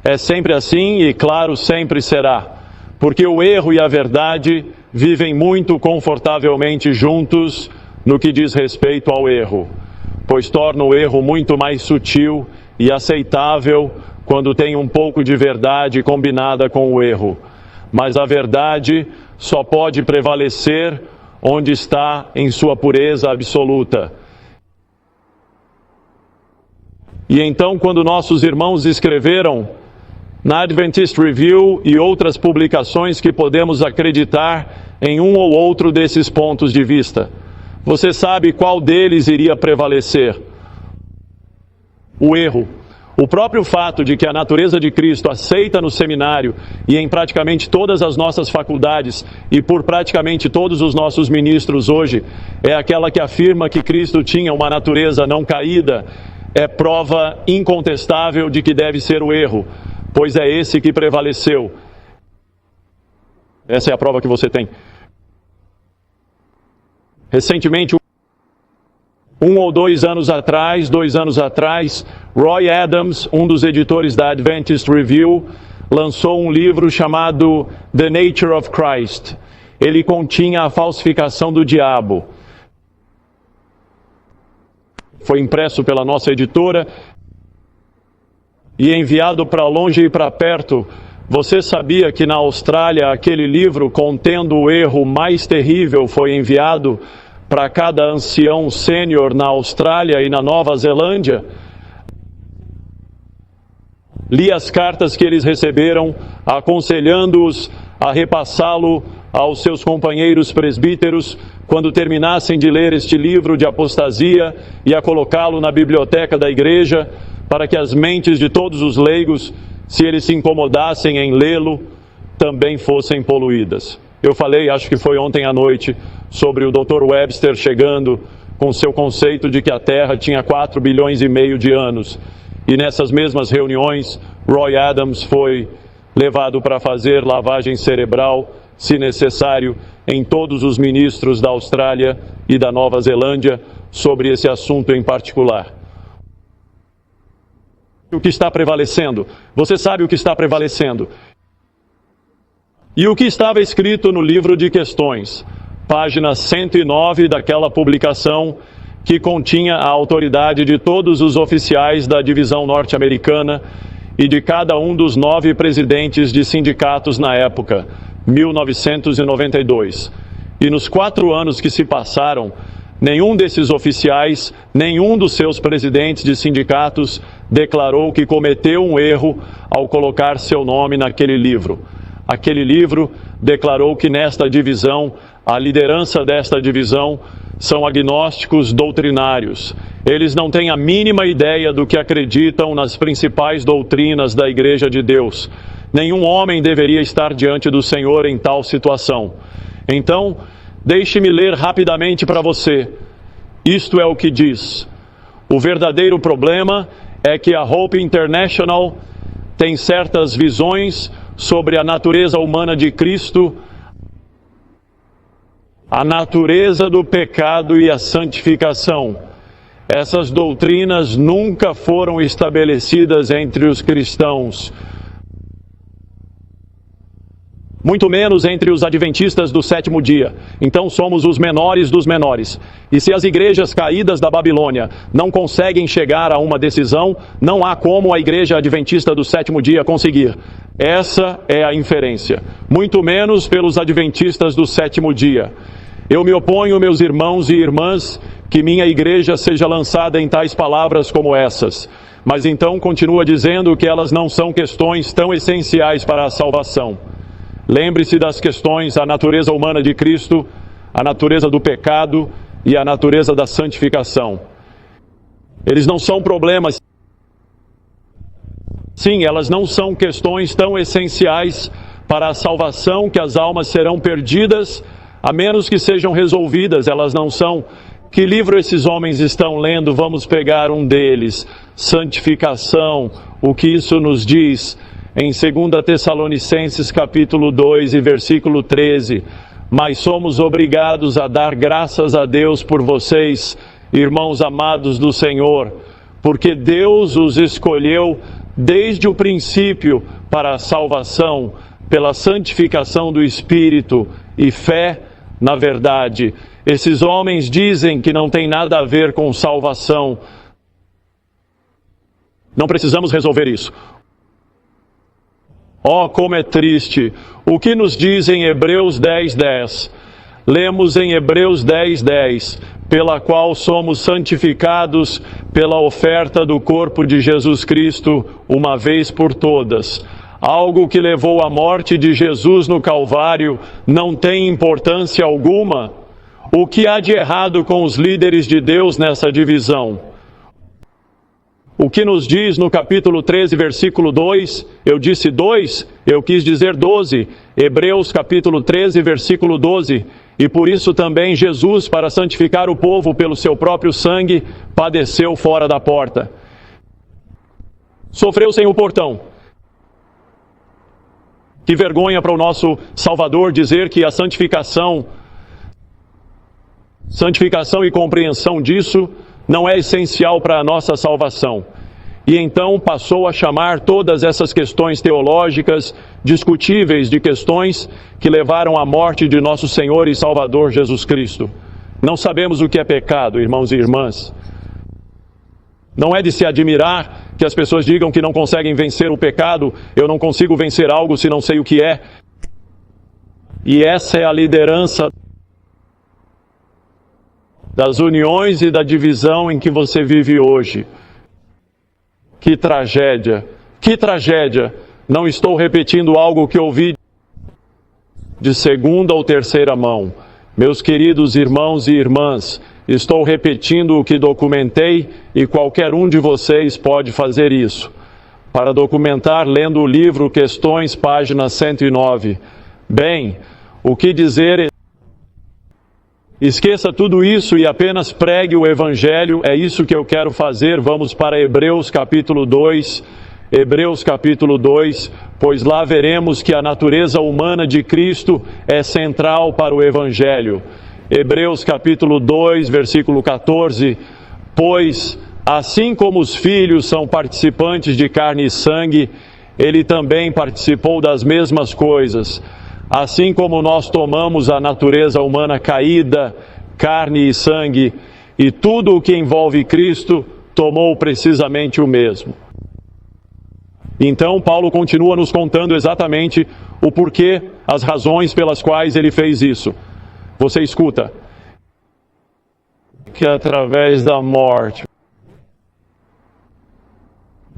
É sempre assim e, claro, sempre será. Porque o erro e a verdade vivem muito confortavelmente juntos no que diz respeito ao erro, pois torna o erro muito mais sutil e aceitável quando tem um pouco de verdade combinada com o erro. Mas a verdade só pode prevalecer onde está em sua pureza absoluta. E então, quando nossos irmãos escreveram na Adventist Review e outras publicações que podemos acreditar em um ou outro desses pontos de vista, você sabe qual deles iria prevalecer? O erro. O próprio fato de que a natureza de Cristo aceita no seminário e em praticamente todas as nossas faculdades e por praticamente todos os nossos ministros hoje é aquela que afirma que Cristo tinha uma natureza não caída, é prova incontestável de que deve ser o erro, pois é esse que prevaleceu. Essa é a prova que você tem. Recentemente, 2 ou 2 anos atrás, Roy Adams, um dos editores da Adventist Review, lançou um livro chamado The Nature of Christ. Ele continha a falsificação do diabo. Foi impresso pela nossa editora e enviado para longe e para perto. Você sabia que na Austrália aquele livro contendo o erro mais terrível foi enviado para cada ancião sênior na Austrália e na Nova Zelândia? Li as cartas que eles receberam, aconselhando-os a repassá-lo aos seus companheiros presbíteros quando terminassem de ler este livro de apostasia e a colocá-lo na biblioteca da igreja, para que as mentes de todos os leigos, se eles se incomodassem em lê-lo, também fossem poluídas. Eu falei, acho que foi ontem à noite, sobre o Dr. Webster chegando com seu conceito de que a Terra tinha 4 bilhões e meio de anos. E nessas mesmas reuniões, Roy Adams foi levado para fazer lavagem cerebral, se necessário, em todos os ministros da Austrália e da Nova Zelândia sobre esse assunto em particular. O que está prevalecendo? Você sabe o que está prevalecendo. E o que estava escrito no livro de questões, página 109 daquela publicação que continha a autoridade de todos os oficiais da divisão norte-americana e de cada um dos 9 presidentes de sindicatos na época, 1992. E nos 4 anos que se passaram, nenhum desses oficiais, nenhum dos seus presidentes de sindicatos declarou que cometeu um erro ao colocar seu nome naquele livro. Aquele livro declarou que nesta divisão, a liderança desta divisão são agnósticos doutrinários. Eles não têm a mínima ideia do que acreditam nas principais doutrinas da Igreja de Deus. Nenhum homem deveria estar diante do Senhor em tal situação. Então, deixe-me ler rapidamente para você. Isto é o que diz. O verdadeiro problema é que a Hope International tem certas visões sobre a natureza humana de Cristo, a natureza do pecado e a santificação. Essas doutrinas nunca foram estabelecidas entre os cristãos, muito menos entre os adventistas do 7º dia. Então somos os menores dos menores. E se as igrejas caídas da Babilônia não conseguem chegar a uma decisão, não há como a igreja adventista do 7º dia conseguir. Essa é a inferência. Muito menos pelos adventistas do 7º dia. Eu me oponho, meus irmãos e irmãs, que minha igreja seja lançada em tais palavras como essas. Mas então continua dizendo que elas não são questões tão essenciais para a salvação. Lembre-se das questões: a natureza humana de Cristo, a natureza do pecado e a natureza da santificação. Eles não são problemas. Sim, elas não são questões tão essenciais para a salvação que as almas serão perdidas, a menos que sejam resolvidas. Elas não são. Que livro esses homens estão lendo? Vamos pegar um deles. Santificação. O que isso nos diz? Em 2 Tessalonicenses capítulo 2 e versículo 13, mas somos obrigados a dar graças a Deus por vocês, irmãos amados do Senhor, porque Deus os escolheu desde o princípio para a salvação, pela santificação do Espírito e fé na verdade. Esses homens dizem que não tem nada a ver com salvação. Não precisamos resolver isso. Oh, como é triste! O que nos diz em Hebreus 10:10? Lemos em Hebreus 10:10, pela qual somos santificados pela oferta do corpo de Jesus Cristo, uma vez por todas. Algo que levou à morte de Jesus no Calvário não tem importância alguma? O que há de errado com os líderes de Deus nessa divisão? O que nos diz no capítulo 13, versículo 2, eu disse 2, eu quis dizer 12, Hebreus capítulo 13, versículo 12, e por isso também Jesus, para santificar o povo pelo seu próprio sangue, padeceu fora da porta. Sofreu sem o portão. Que vergonha para o nosso Salvador dizer que a santificação e compreensão disso não é essencial para a nossa salvação. E então passou a chamar todas essas questões teológicas discutíveis de questões que levaram à morte de nosso Senhor e Salvador Jesus Cristo. Não sabemos o que é pecado, irmãos e irmãs. Não é de se admirar que as pessoas digam que não conseguem vencer o pecado. Eu não consigo vencer algo se não sei o que é. E essa é a liderança das uniões e da divisão em que você vive hoje. Que tragédia! Que tragédia! Não estou repetindo algo que ouvi de segunda ou terceira mão. Meus queridos irmãos e irmãs, estou repetindo o que documentei e qualquer um de vocês pode fazer isso. Para documentar, lendo o livro Questões, página 109. Bem, o que dizer? Esqueça tudo isso e apenas pregue o Evangelho. É isso que eu quero fazer. Vamos para Hebreus capítulo 2. Hebreus capítulo 2, pois lá veremos que a natureza humana de Cristo é central para o Evangelho. Hebreus capítulo 2, versículo 14, pois assim como os filhos são participantes de carne e sangue, ele também participou das mesmas coisas. Assim como nós tomamos a natureza humana caída, carne e sangue, e tudo o que envolve Cristo, tomou precisamente o mesmo. Então, Paulo continua nos contando exatamente o porquê, as razões pelas quais ele fez isso. Você escuta. Que através da morte.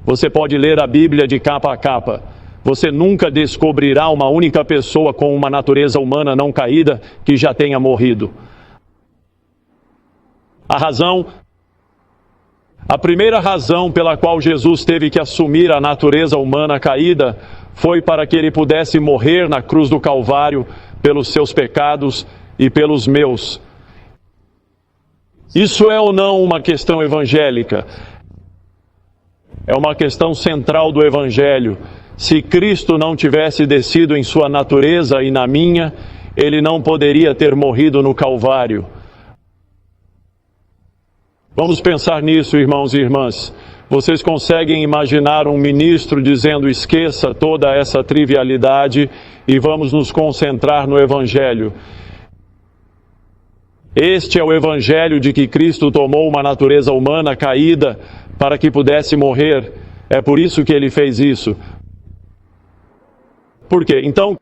Você pode ler a Bíblia de capa a capa. Você nunca descobrirá uma única pessoa com uma natureza humana não caída que já tenha morrido. A primeira razão pela qual Jesus teve que assumir a natureza humana caída foi para que ele pudesse morrer na cruz do Calvário pelos seus pecados e pelos meus. Isso é ou não uma questão evangélica? É uma questão central do Evangelho. Se Cristo não tivesse descido em sua natureza e na minha, ele não poderia ter morrido no Calvário. Vamos pensar nisso, irmãos e irmãs. Vocês conseguem imaginar um ministro dizendo: esqueça toda essa trivialidade e vamos nos concentrar no Evangelho. Este é o Evangelho de que Cristo tomou uma natureza humana caída para que pudesse morrer. É por isso que ele fez isso. Por quê? Então,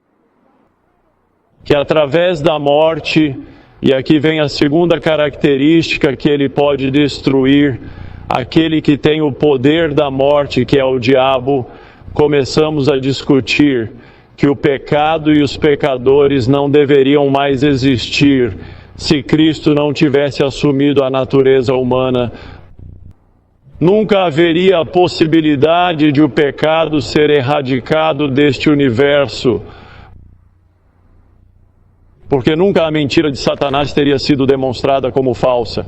que através da morte, e aqui vem a segunda característica, que ele pode destruir aquele que tem o poder da morte, que é o diabo, começamos a discutir que o pecado e os pecadores não deveriam mais existir se Cristo não tivesse assumido a natureza humana. Nunca haveria a possibilidade de o pecado ser erradicado deste universo, porque nunca a mentira de Satanás teria sido demonstrada como falsa.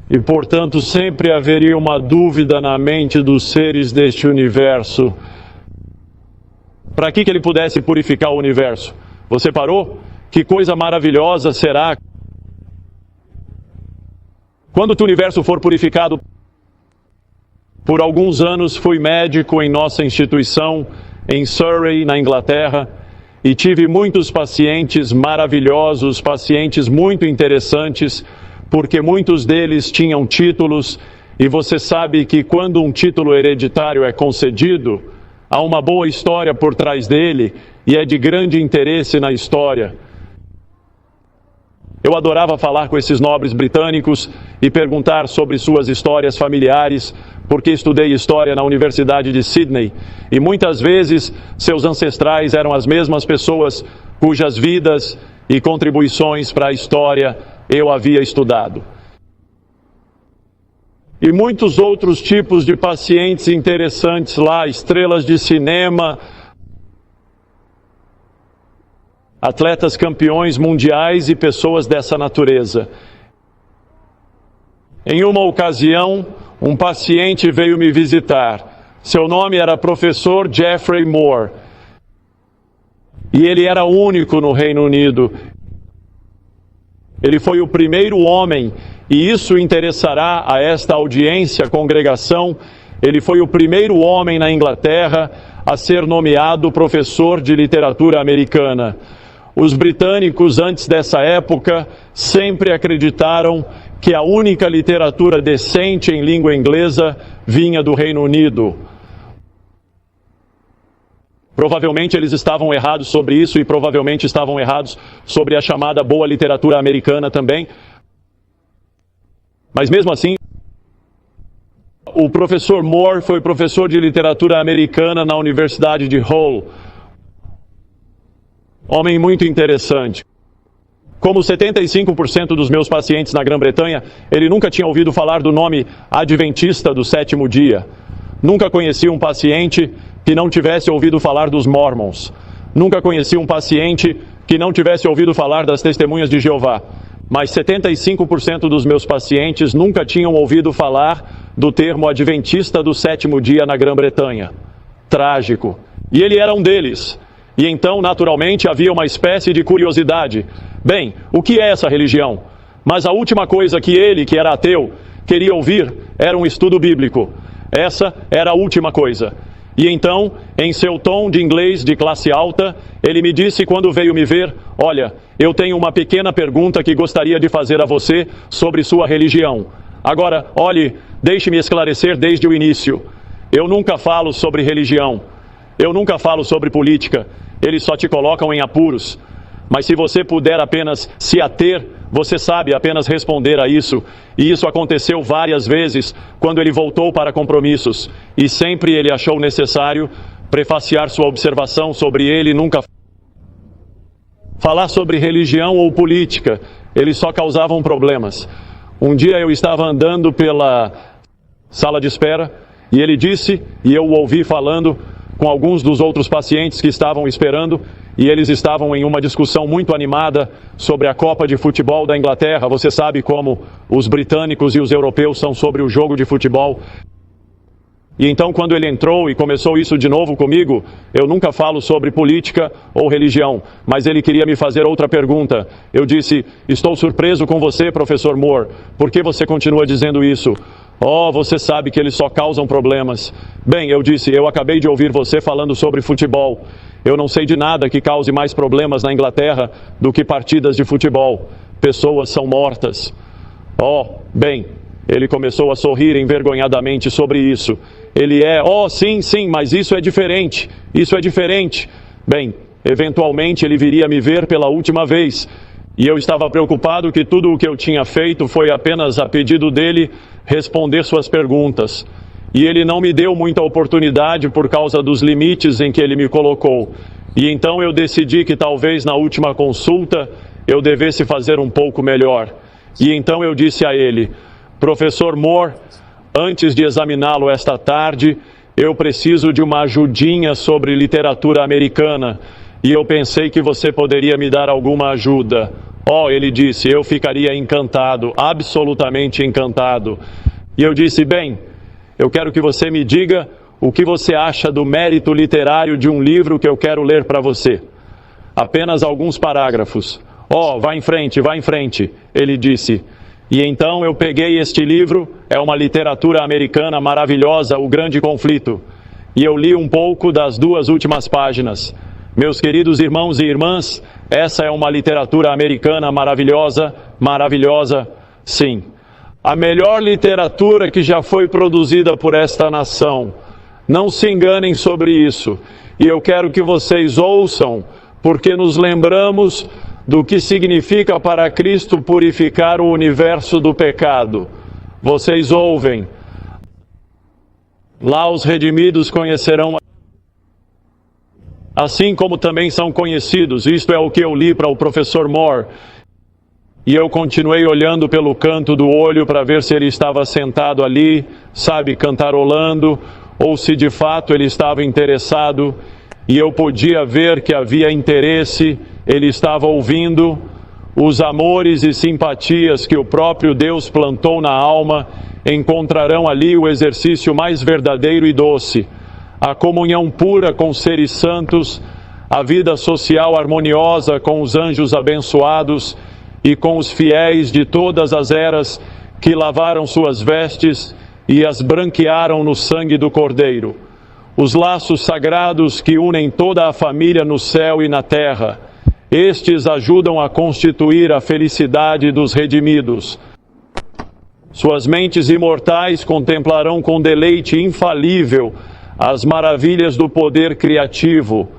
E, portanto, sempre haveria uma dúvida na mente dos seres deste universo. Para que ele pudesse purificar o universo? Você parou? Que coisa maravilhosa será quando o universo for purificado. Por alguns anos fui médico em nossa instituição, em Surrey, na Inglaterra, e tive muitos pacientes maravilhosos, pacientes muito interessantes, porque muitos deles tinham títulos, e você sabe que quando um título hereditário é concedido, há uma boa história por trás dele e é de grande interesse na história. Eu adorava falar com esses nobres britânicos e perguntar sobre suas histórias familiares, porque estudei história na Universidade de Sydney e muitas vezes seus ancestrais eram as mesmas pessoas cujas vidas e contribuições para a história eu havia estudado. E muitos outros tipos de pacientes interessantes lá, estrelas de cinema, atletas campeões mundiais e pessoas dessa natureza. Em uma ocasião, um paciente veio me visitar. Seu nome era professor Geoffrey Moore. E ele era único no Reino Unido. Ele foi o primeiro homem, e isso interessará a esta audiência, congregação, ele foi o primeiro homem na Inglaterra a ser nomeado professor de literatura americana. Os britânicos, antes dessa época, sempre acreditaram que a única literatura decente em língua inglesa vinha do Reino Unido. Provavelmente eles estavam errados sobre isso e provavelmente estavam errados sobre a chamada boa literatura americana também. Mas mesmo assim, o professor Moore foi professor de literatura americana na Universidade de Hull. Homem muito interessante. Como 75% dos meus pacientes na Grã-Bretanha, ele nunca tinha ouvido falar do nome Adventista do Sétimo Dia. Nunca conheci um paciente que não tivesse ouvido falar dos Mormons. Nunca conheci um paciente que não tivesse ouvido falar das Testemunhas de Jeová. Mas 75% dos meus pacientes nunca tinham ouvido falar do termo Adventista do Sétimo Dia na Grã-Bretanha. Trágico. E ele era um deles. E então, naturalmente, havia uma espécie de curiosidade. Bem, o que é essa religião? Mas a última coisa que ele, que era ateu, queria ouvir era um estudo bíblico. Essa era a última coisa. E então, em seu tom de inglês de classe alta, ele me disse quando veio me ver: olha, eu tenho uma pequena pergunta que gostaria de fazer a você sobre sua religião. Agora, olhe, deixe-me esclarecer desde o início. Eu nunca falo sobre religião. Eu nunca falo sobre política. Eles só te colocam em apuros. Mas se você puder apenas se ater, você sabe apenas responder a isso. E isso aconteceu várias vezes quando ele voltou para compromissos. E sempre ele achou necessário prefaciar sua observação sobre ele nunca falar sobre religião ou política. Eles só causavam problemas. Um dia eu estava andando pela sala de espera e ele disse, e eu o ouvi falando com alguns dos outros pacientes que estavam esperando, e eles estavam em uma discussão muito animada sobre a Copa de Futebol da Inglaterra. Você sabe como os britânicos e os europeus são sobre o jogo de futebol. E então, quando ele entrou e começou isso de novo comigo, eu nunca falo sobre política ou religião, mas ele queria me fazer outra pergunta. Eu disse: estou surpreso com você, professor Moore. Por que você continua dizendo isso? Oh, você sabe que eles só causam problemas. Bem, eu disse, eu acabei de ouvir você falando sobre futebol. Eu não sei de nada que cause mais problemas na Inglaterra do que partidas de futebol. Pessoas são mortas. Oh, bem, ele começou a sorrir envergonhadamente sobre isso. Ele sim, mas isso é diferente. Isso é diferente. Bem, eventualmente ele viria me ver pela última vez. E eu estava preocupado que tudo o que eu tinha feito foi apenas a pedido dele responder suas perguntas. E ele não me deu muita oportunidade por causa dos limites em que ele me colocou. E então eu decidi que talvez na última consulta eu devesse fazer um pouco melhor. E então eu disse a ele: professor Moore, antes de examiná-lo esta tarde, eu preciso de uma ajudinha sobre literatura americana. E eu pensei que você poderia me dar alguma ajuda. Oh, ele disse, eu ficaria encantado, absolutamente encantado. E eu disse, bem, eu quero que você me diga o que você acha do mérito literário de um livro que eu quero ler para você. Apenas alguns parágrafos. Oh, vá em frente, ele disse. E então eu peguei este livro, é uma literatura americana maravilhosa, O Grande Conflito. E eu li um pouco das 2 últimas páginas. Meus queridos irmãos e irmãs, essa é uma literatura americana maravilhosa, maravilhosa, sim. A melhor literatura que já foi produzida por esta nação. Não se enganem sobre isso. E eu quero que vocês ouçam, porque nos lembramos do que significa para Cristo purificar o universo do pecado. Vocês ouvem. Lá os redimidos conhecerão, assim como também são conhecidos. Isto é o que eu li para o professor Moore. E eu continuei olhando pelo canto do olho para ver se ele estava sentado ali, sabe, cantarolando, ou se de fato ele estava interessado. E eu podia ver que havia interesse, ele estava ouvindo. Os amores e simpatias que o próprio Deus plantou na alma encontrarão ali o exercício mais verdadeiro e doce. A comunhão pura com seres santos, a vida social harmoniosa com os anjos abençoados e com os fiéis de todas as eras que lavaram suas vestes e as branquearam no sangue do Cordeiro. Os laços sagrados que unem toda a família no céu e na terra. Estes ajudam a constituir a felicidade dos redimidos. Suas mentes imortais contemplarão com deleite infalível as maravilhas do poder criativo,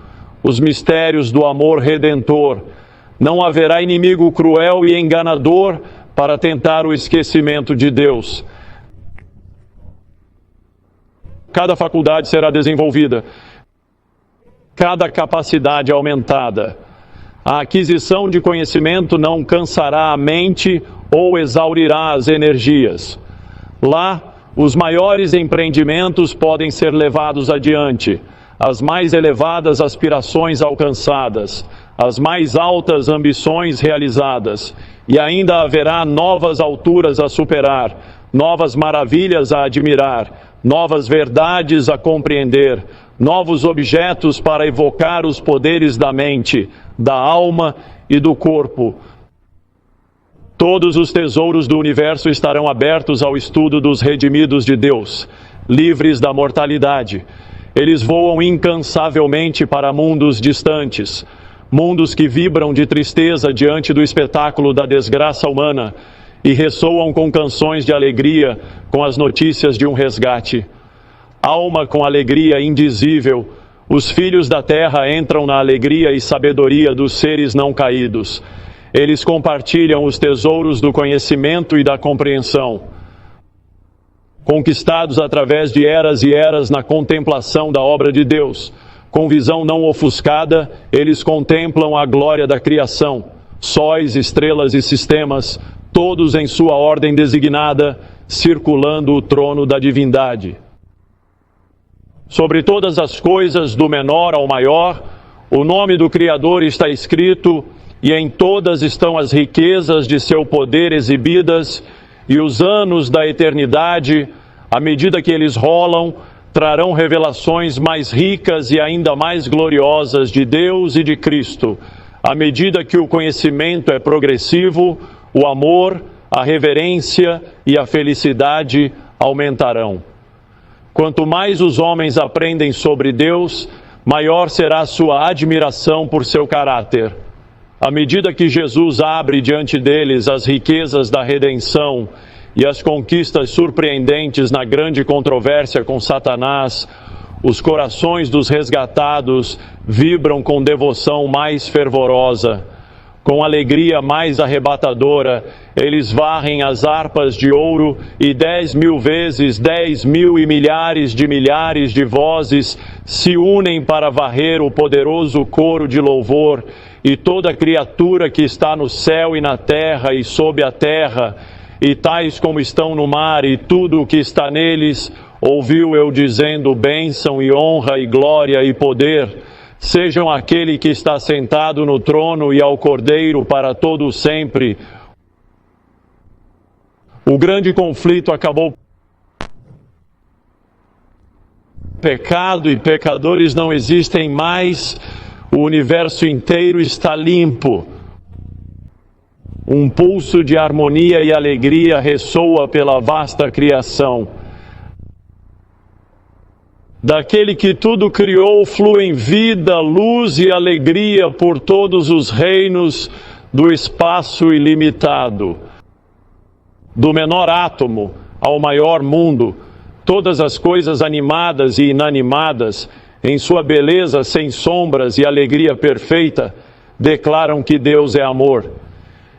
os mistérios do amor redentor. Não haverá inimigo cruel e enganador para tentar o esquecimento de Deus. Cada faculdade será desenvolvida, cada capacidade aumentada. A aquisição de conhecimento não cansará a mente ou exaurirá as energias. Lá, os maiores empreendimentos podem ser levados adiante, as mais elevadas aspirações alcançadas, as mais altas ambições realizadas, e ainda haverá novas alturas a superar, novas maravilhas a admirar, novas verdades a compreender, novos objetos para evocar os poderes da mente, da alma e do corpo. Todos os tesouros do universo estarão abertos ao estudo dos redimidos de Deus, livres da mortalidade. Eles voam incansavelmente para mundos distantes, mundos que vibram de tristeza diante do espetáculo da desgraça humana e ressoam com canções de alegria com as notícias de um resgate. Alma com alegria indizível, os filhos da terra entram na alegria e sabedoria dos seres não caídos. Eles compartilham os tesouros do conhecimento e da compreensão. Conquistados através de eras e eras na contemplação da obra de Deus, com visão não ofuscada, eles contemplam a glória da criação, sóis, estrelas e sistemas, todos em sua ordem designada, circulando o trono da divindade. Sobre todas as coisas, do menor ao maior, o nome do Criador está escrito, e em todas estão as riquezas de seu poder exibidas, e os anos da eternidade, à medida que eles rolam, trarão revelações mais ricas e ainda mais gloriosas de Deus e de Cristo. À medida que o conhecimento é progressivo, o amor, a reverência e a felicidade aumentarão. Quanto mais os homens aprendem sobre Deus, maior será a sua admiração por seu caráter. À medida que Jesus abre diante deles as riquezas da redenção e as conquistas surpreendentes na grande controvérsia com Satanás, os corações dos resgatados vibram com devoção mais fervorosa. Com alegria mais arrebatadora, eles varrem as harpas de ouro e 10.000 vezes 10.000 e milhares de vozes se unem para varrer o poderoso coro de louvor, e toda criatura que está no céu e na terra e sob a terra, e tais como estão no mar e tudo o que está neles, ouviu eu dizendo: bênção e honra e glória e poder sejam àquele que está sentado no trono e ao Cordeiro para todo sempre. O grande conflito acabou. Pecado e pecadores não existem mais. O universo inteiro está limpo. Um pulso de harmonia e alegria ressoa pela vasta criação. daquele que tudo criou, fluem vida, luz e alegria por todos os reinos do espaço ilimitado. Do menor átomo ao maior mundo, todas as coisas animadas e inanimadas, em sua beleza sem sombras e alegria perfeita, declaram que Deus é amor.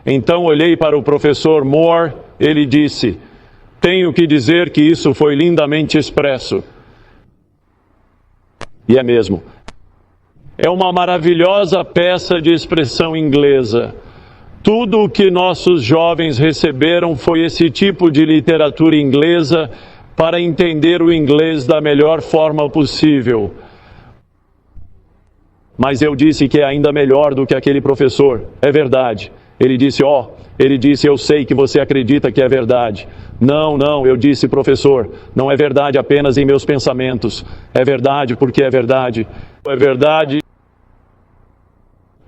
Então olhei para o professor Moore, ele disse: tenho que dizer que isso foi lindamente expresso. E é mesmo. É uma maravilhosa peça de expressão inglesa. Tudo o que nossos jovens receberam foi esse tipo de literatura inglesa para entender o inglês da melhor forma possível. Mas eu disse que é ainda melhor do que aquele professor. É verdade. Ele disse, eu sei que você acredita que é verdade. Não, eu disse, professor, não é verdade apenas em meus pensamentos. É verdade porque é verdade. É verdade.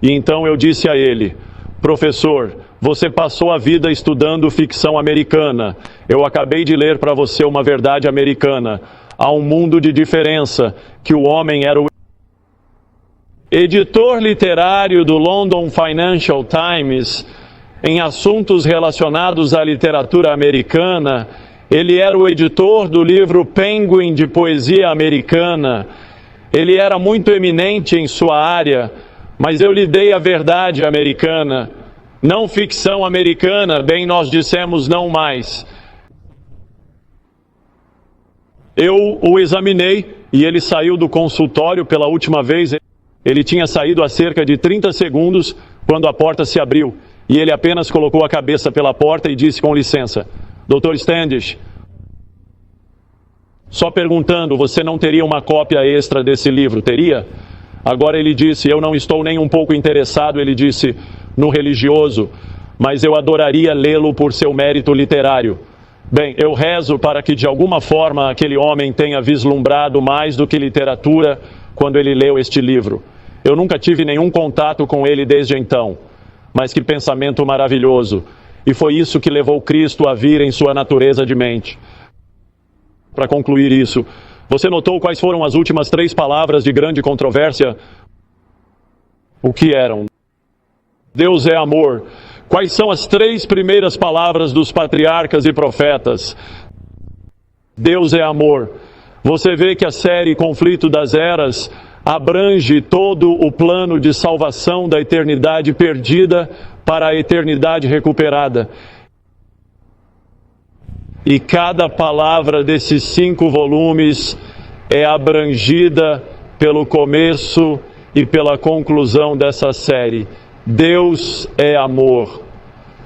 E então eu disse a ele, professor, você passou a vida estudando ficção americana. Eu acabei de ler para você uma verdade americana. Há um mundo de diferença, que o homem era o editor literário do London Financial Times, em assuntos relacionados à literatura americana. Ele era o editor do livro Penguin de poesia americana. Ele era muito eminente em sua área, mas eu lhe dei a verdade americana. Não ficção americana, bem nós dissemos não mais. Eu o examinei e ele saiu do consultório pela última vez. Ele tinha saído há cerca de 30 segundos quando a porta se abriu. E ele apenas colocou a cabeça pela porta e disse com licença, Dr. Standish, só perguntando, você não teria uma cópia extra desse livro, teria? Agora ele disse, eu não estou nem um pouco interessado, ele disse, no religioso, mas eu adoraria lê-lo por seu mérito literário. Bem, eu rezo para que de alguma forma aquele homem tenha vislumbrado mais do que literatura quando ele leu este livro. Eu nunca tive nenhum contato com ele desde então. Mas que pensamento maravilhoso. E foi isso que levou Cristo a vir em sua natureza de mente. Para concluir isso, você notou quais foram as últimas 3 palavras de grande controvérsia? O que eram? Deus é amor. Quais são as 3 primeiras palavras dos patriarcas e profetas? Deus é amor. Você vê que a série Conflito das Eras abrange todo o plano de salvação da eternidade perdida para a eternidade recuperada. E cada palavra desses 5 volumes é abrangida pelo começo e pela conclusão dessa série. Deus é amor.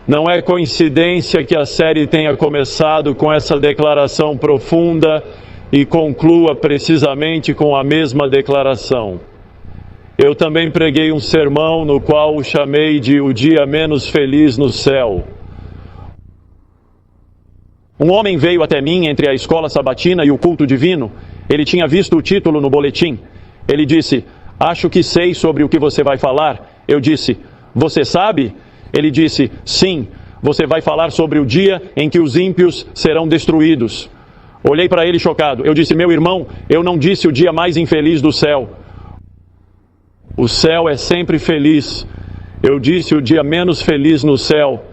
Não é coincidência que a série tenha começado com essa declaração profunda e conclua precisamente com a mesma declaração. Eu também preguei um sermão no qual o chamei de O Dia Menos Feliz no Céu. Um homem veio até mim entre a escola sabatina e o culto divino. Ele tinha visto o título no boletim. Ele disse, acho que sei sobre o que você vai falar. Eu disse, você sabe? Ele disse, sim, você vai falar sobre o dia em que os ímpios serão destruídos. Olhei para ele chocado. Eu disse, meu irmão, eu não disse o dia mais infeliz do céu. O céu é sempre feliz. Eu disse o dia menos feliz no céu.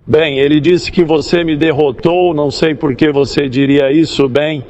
Bem, ele disse que você me derrotou, não sei por que você diria isso, bem.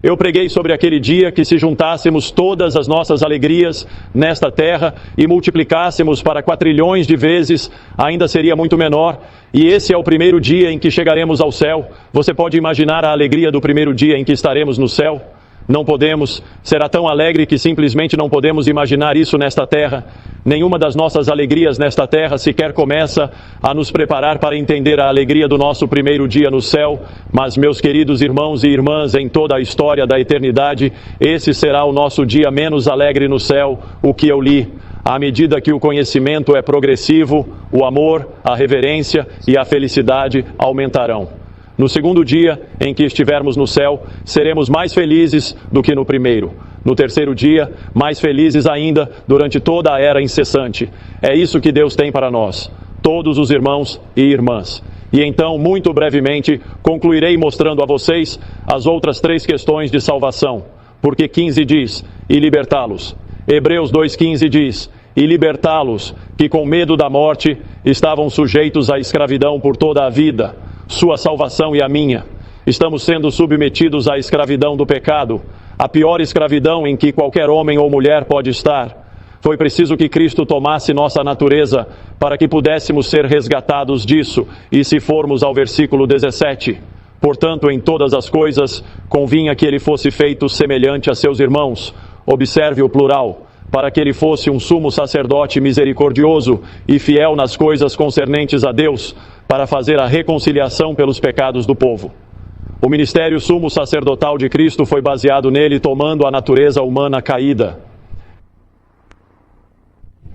Eu preguei sobre aquele dia que se juntássemos todas as nossas alegrias nesta terra e multiplicássemos para 4 trilhões de vezes, ainda seria muito menor. E esse é o primeiro dia em que chegaremos ao céu. Você pode imaginar a alegria do primeiro dia em que estaremos no céu? Não podemos. Será tão alegre que simplesmente não podemos imaginar isso nesta terra. Nenhuma das nossas alegrias nesta terra sequer começa a nos preparar para entender a alegria do nosso primeiro dia no céu. Mas, meus queridos irmãos e irmãs, em toda a história da eternidade, esse será o nosso dia menos alegre no céu, o que eu li. À medida que o conhecimento é progressivo, o amor, a reverência e a felicidade aumentarão. No segundo dia em que estivermos no céu, seremos mais felizes do que no primeiro. No terceiro dia, mais felizes ainda durante toda a era incessante. É isso que Deus tem para nós, todos os irmãos e irmãs. E então, muito brevemente, concluirei mostrando a vocês as outras 3 questões de salvação. Porque 15 diz, e libertá-los. Hebreus 2,15 diz, e libertá-los, que com medo da morte estavam sujeitos à escravidão por toda a vida. Sua salvação e a minha. Estamos sendo submetidos à escravidão do pecado, a pior escravidão em que qualquer homem ou mulher pode estar. Foi preciso que Cristo tomasse nossa natureza para que pudéssemos ser resgatados disso. E se formos ao versículo 17, portanto, em todas as coisas, convinha que ele fosse feito semelhante a seus irmãos. Observe o plural, para que ele fosse um sumo sacerdote misericordioso e fiel nas coisas concernentes a Deus, para fazer a reconciliação pelos pecados do povo. O ministério sumo sacerdotal de Cristo foi baseado nele, tomando a natureza humana caída.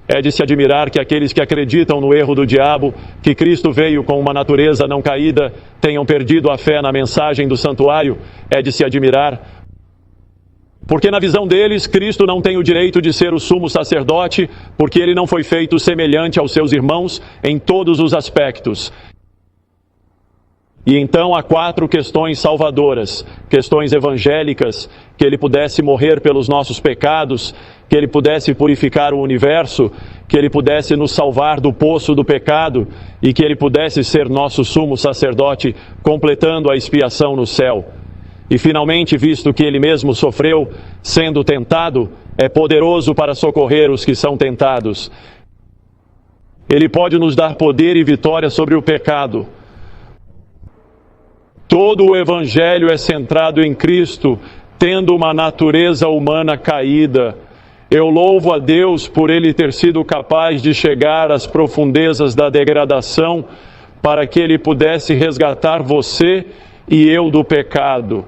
É de se admirar que aqueles que acreditam no erro do diabo, que Cristo veio com uma natureza não caída, tenham perdido a fé na mensagem do santuário. É de se admirar, porque na visão deles, Cristo não tem o direito de ser o sumo sacerdote, porque ele não foi feito semelhante aos seus irmãos em todos os aspectos. E então há 4 questões salvadoras, questões evangélicas, que ele pudesse morrer pelos nossos pecados, que ele pudesse purificar o universo, que ele pudesse nos salvar do poço do pecado e que ele pudesse ser nosso sumo sacerdote, completando a expiação no céu. E finalmente, visto que ele mesmo sofreu sendo tentado, é poderoso para socorrer os que são tentados. Ele pode nos dar poder e vitória sobre o pecado. Todo o Evangelho é centrado em Cristo, tendo uma natureza humana caída. Eu louvo a Deus por ele ter sido capaz de chegar às profundezas da degradação, para que ele pudesse resgatar você e eu do pecado.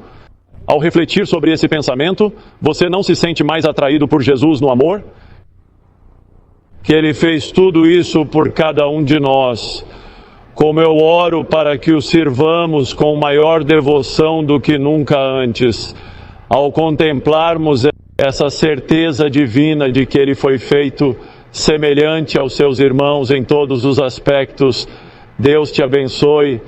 Ao refletir sobre esse pensamento, você não se sente mais atraído por Jesus no amor? Que ele fez tudo isso por cada um de nós. Como eu oro para que o sirvamos com maior devoção do que nunca antes, ao contemplarmos essa certeza divina de que ele foi feito semelhante aos seus irmãos em todos os aspectos. Deus te abençoe.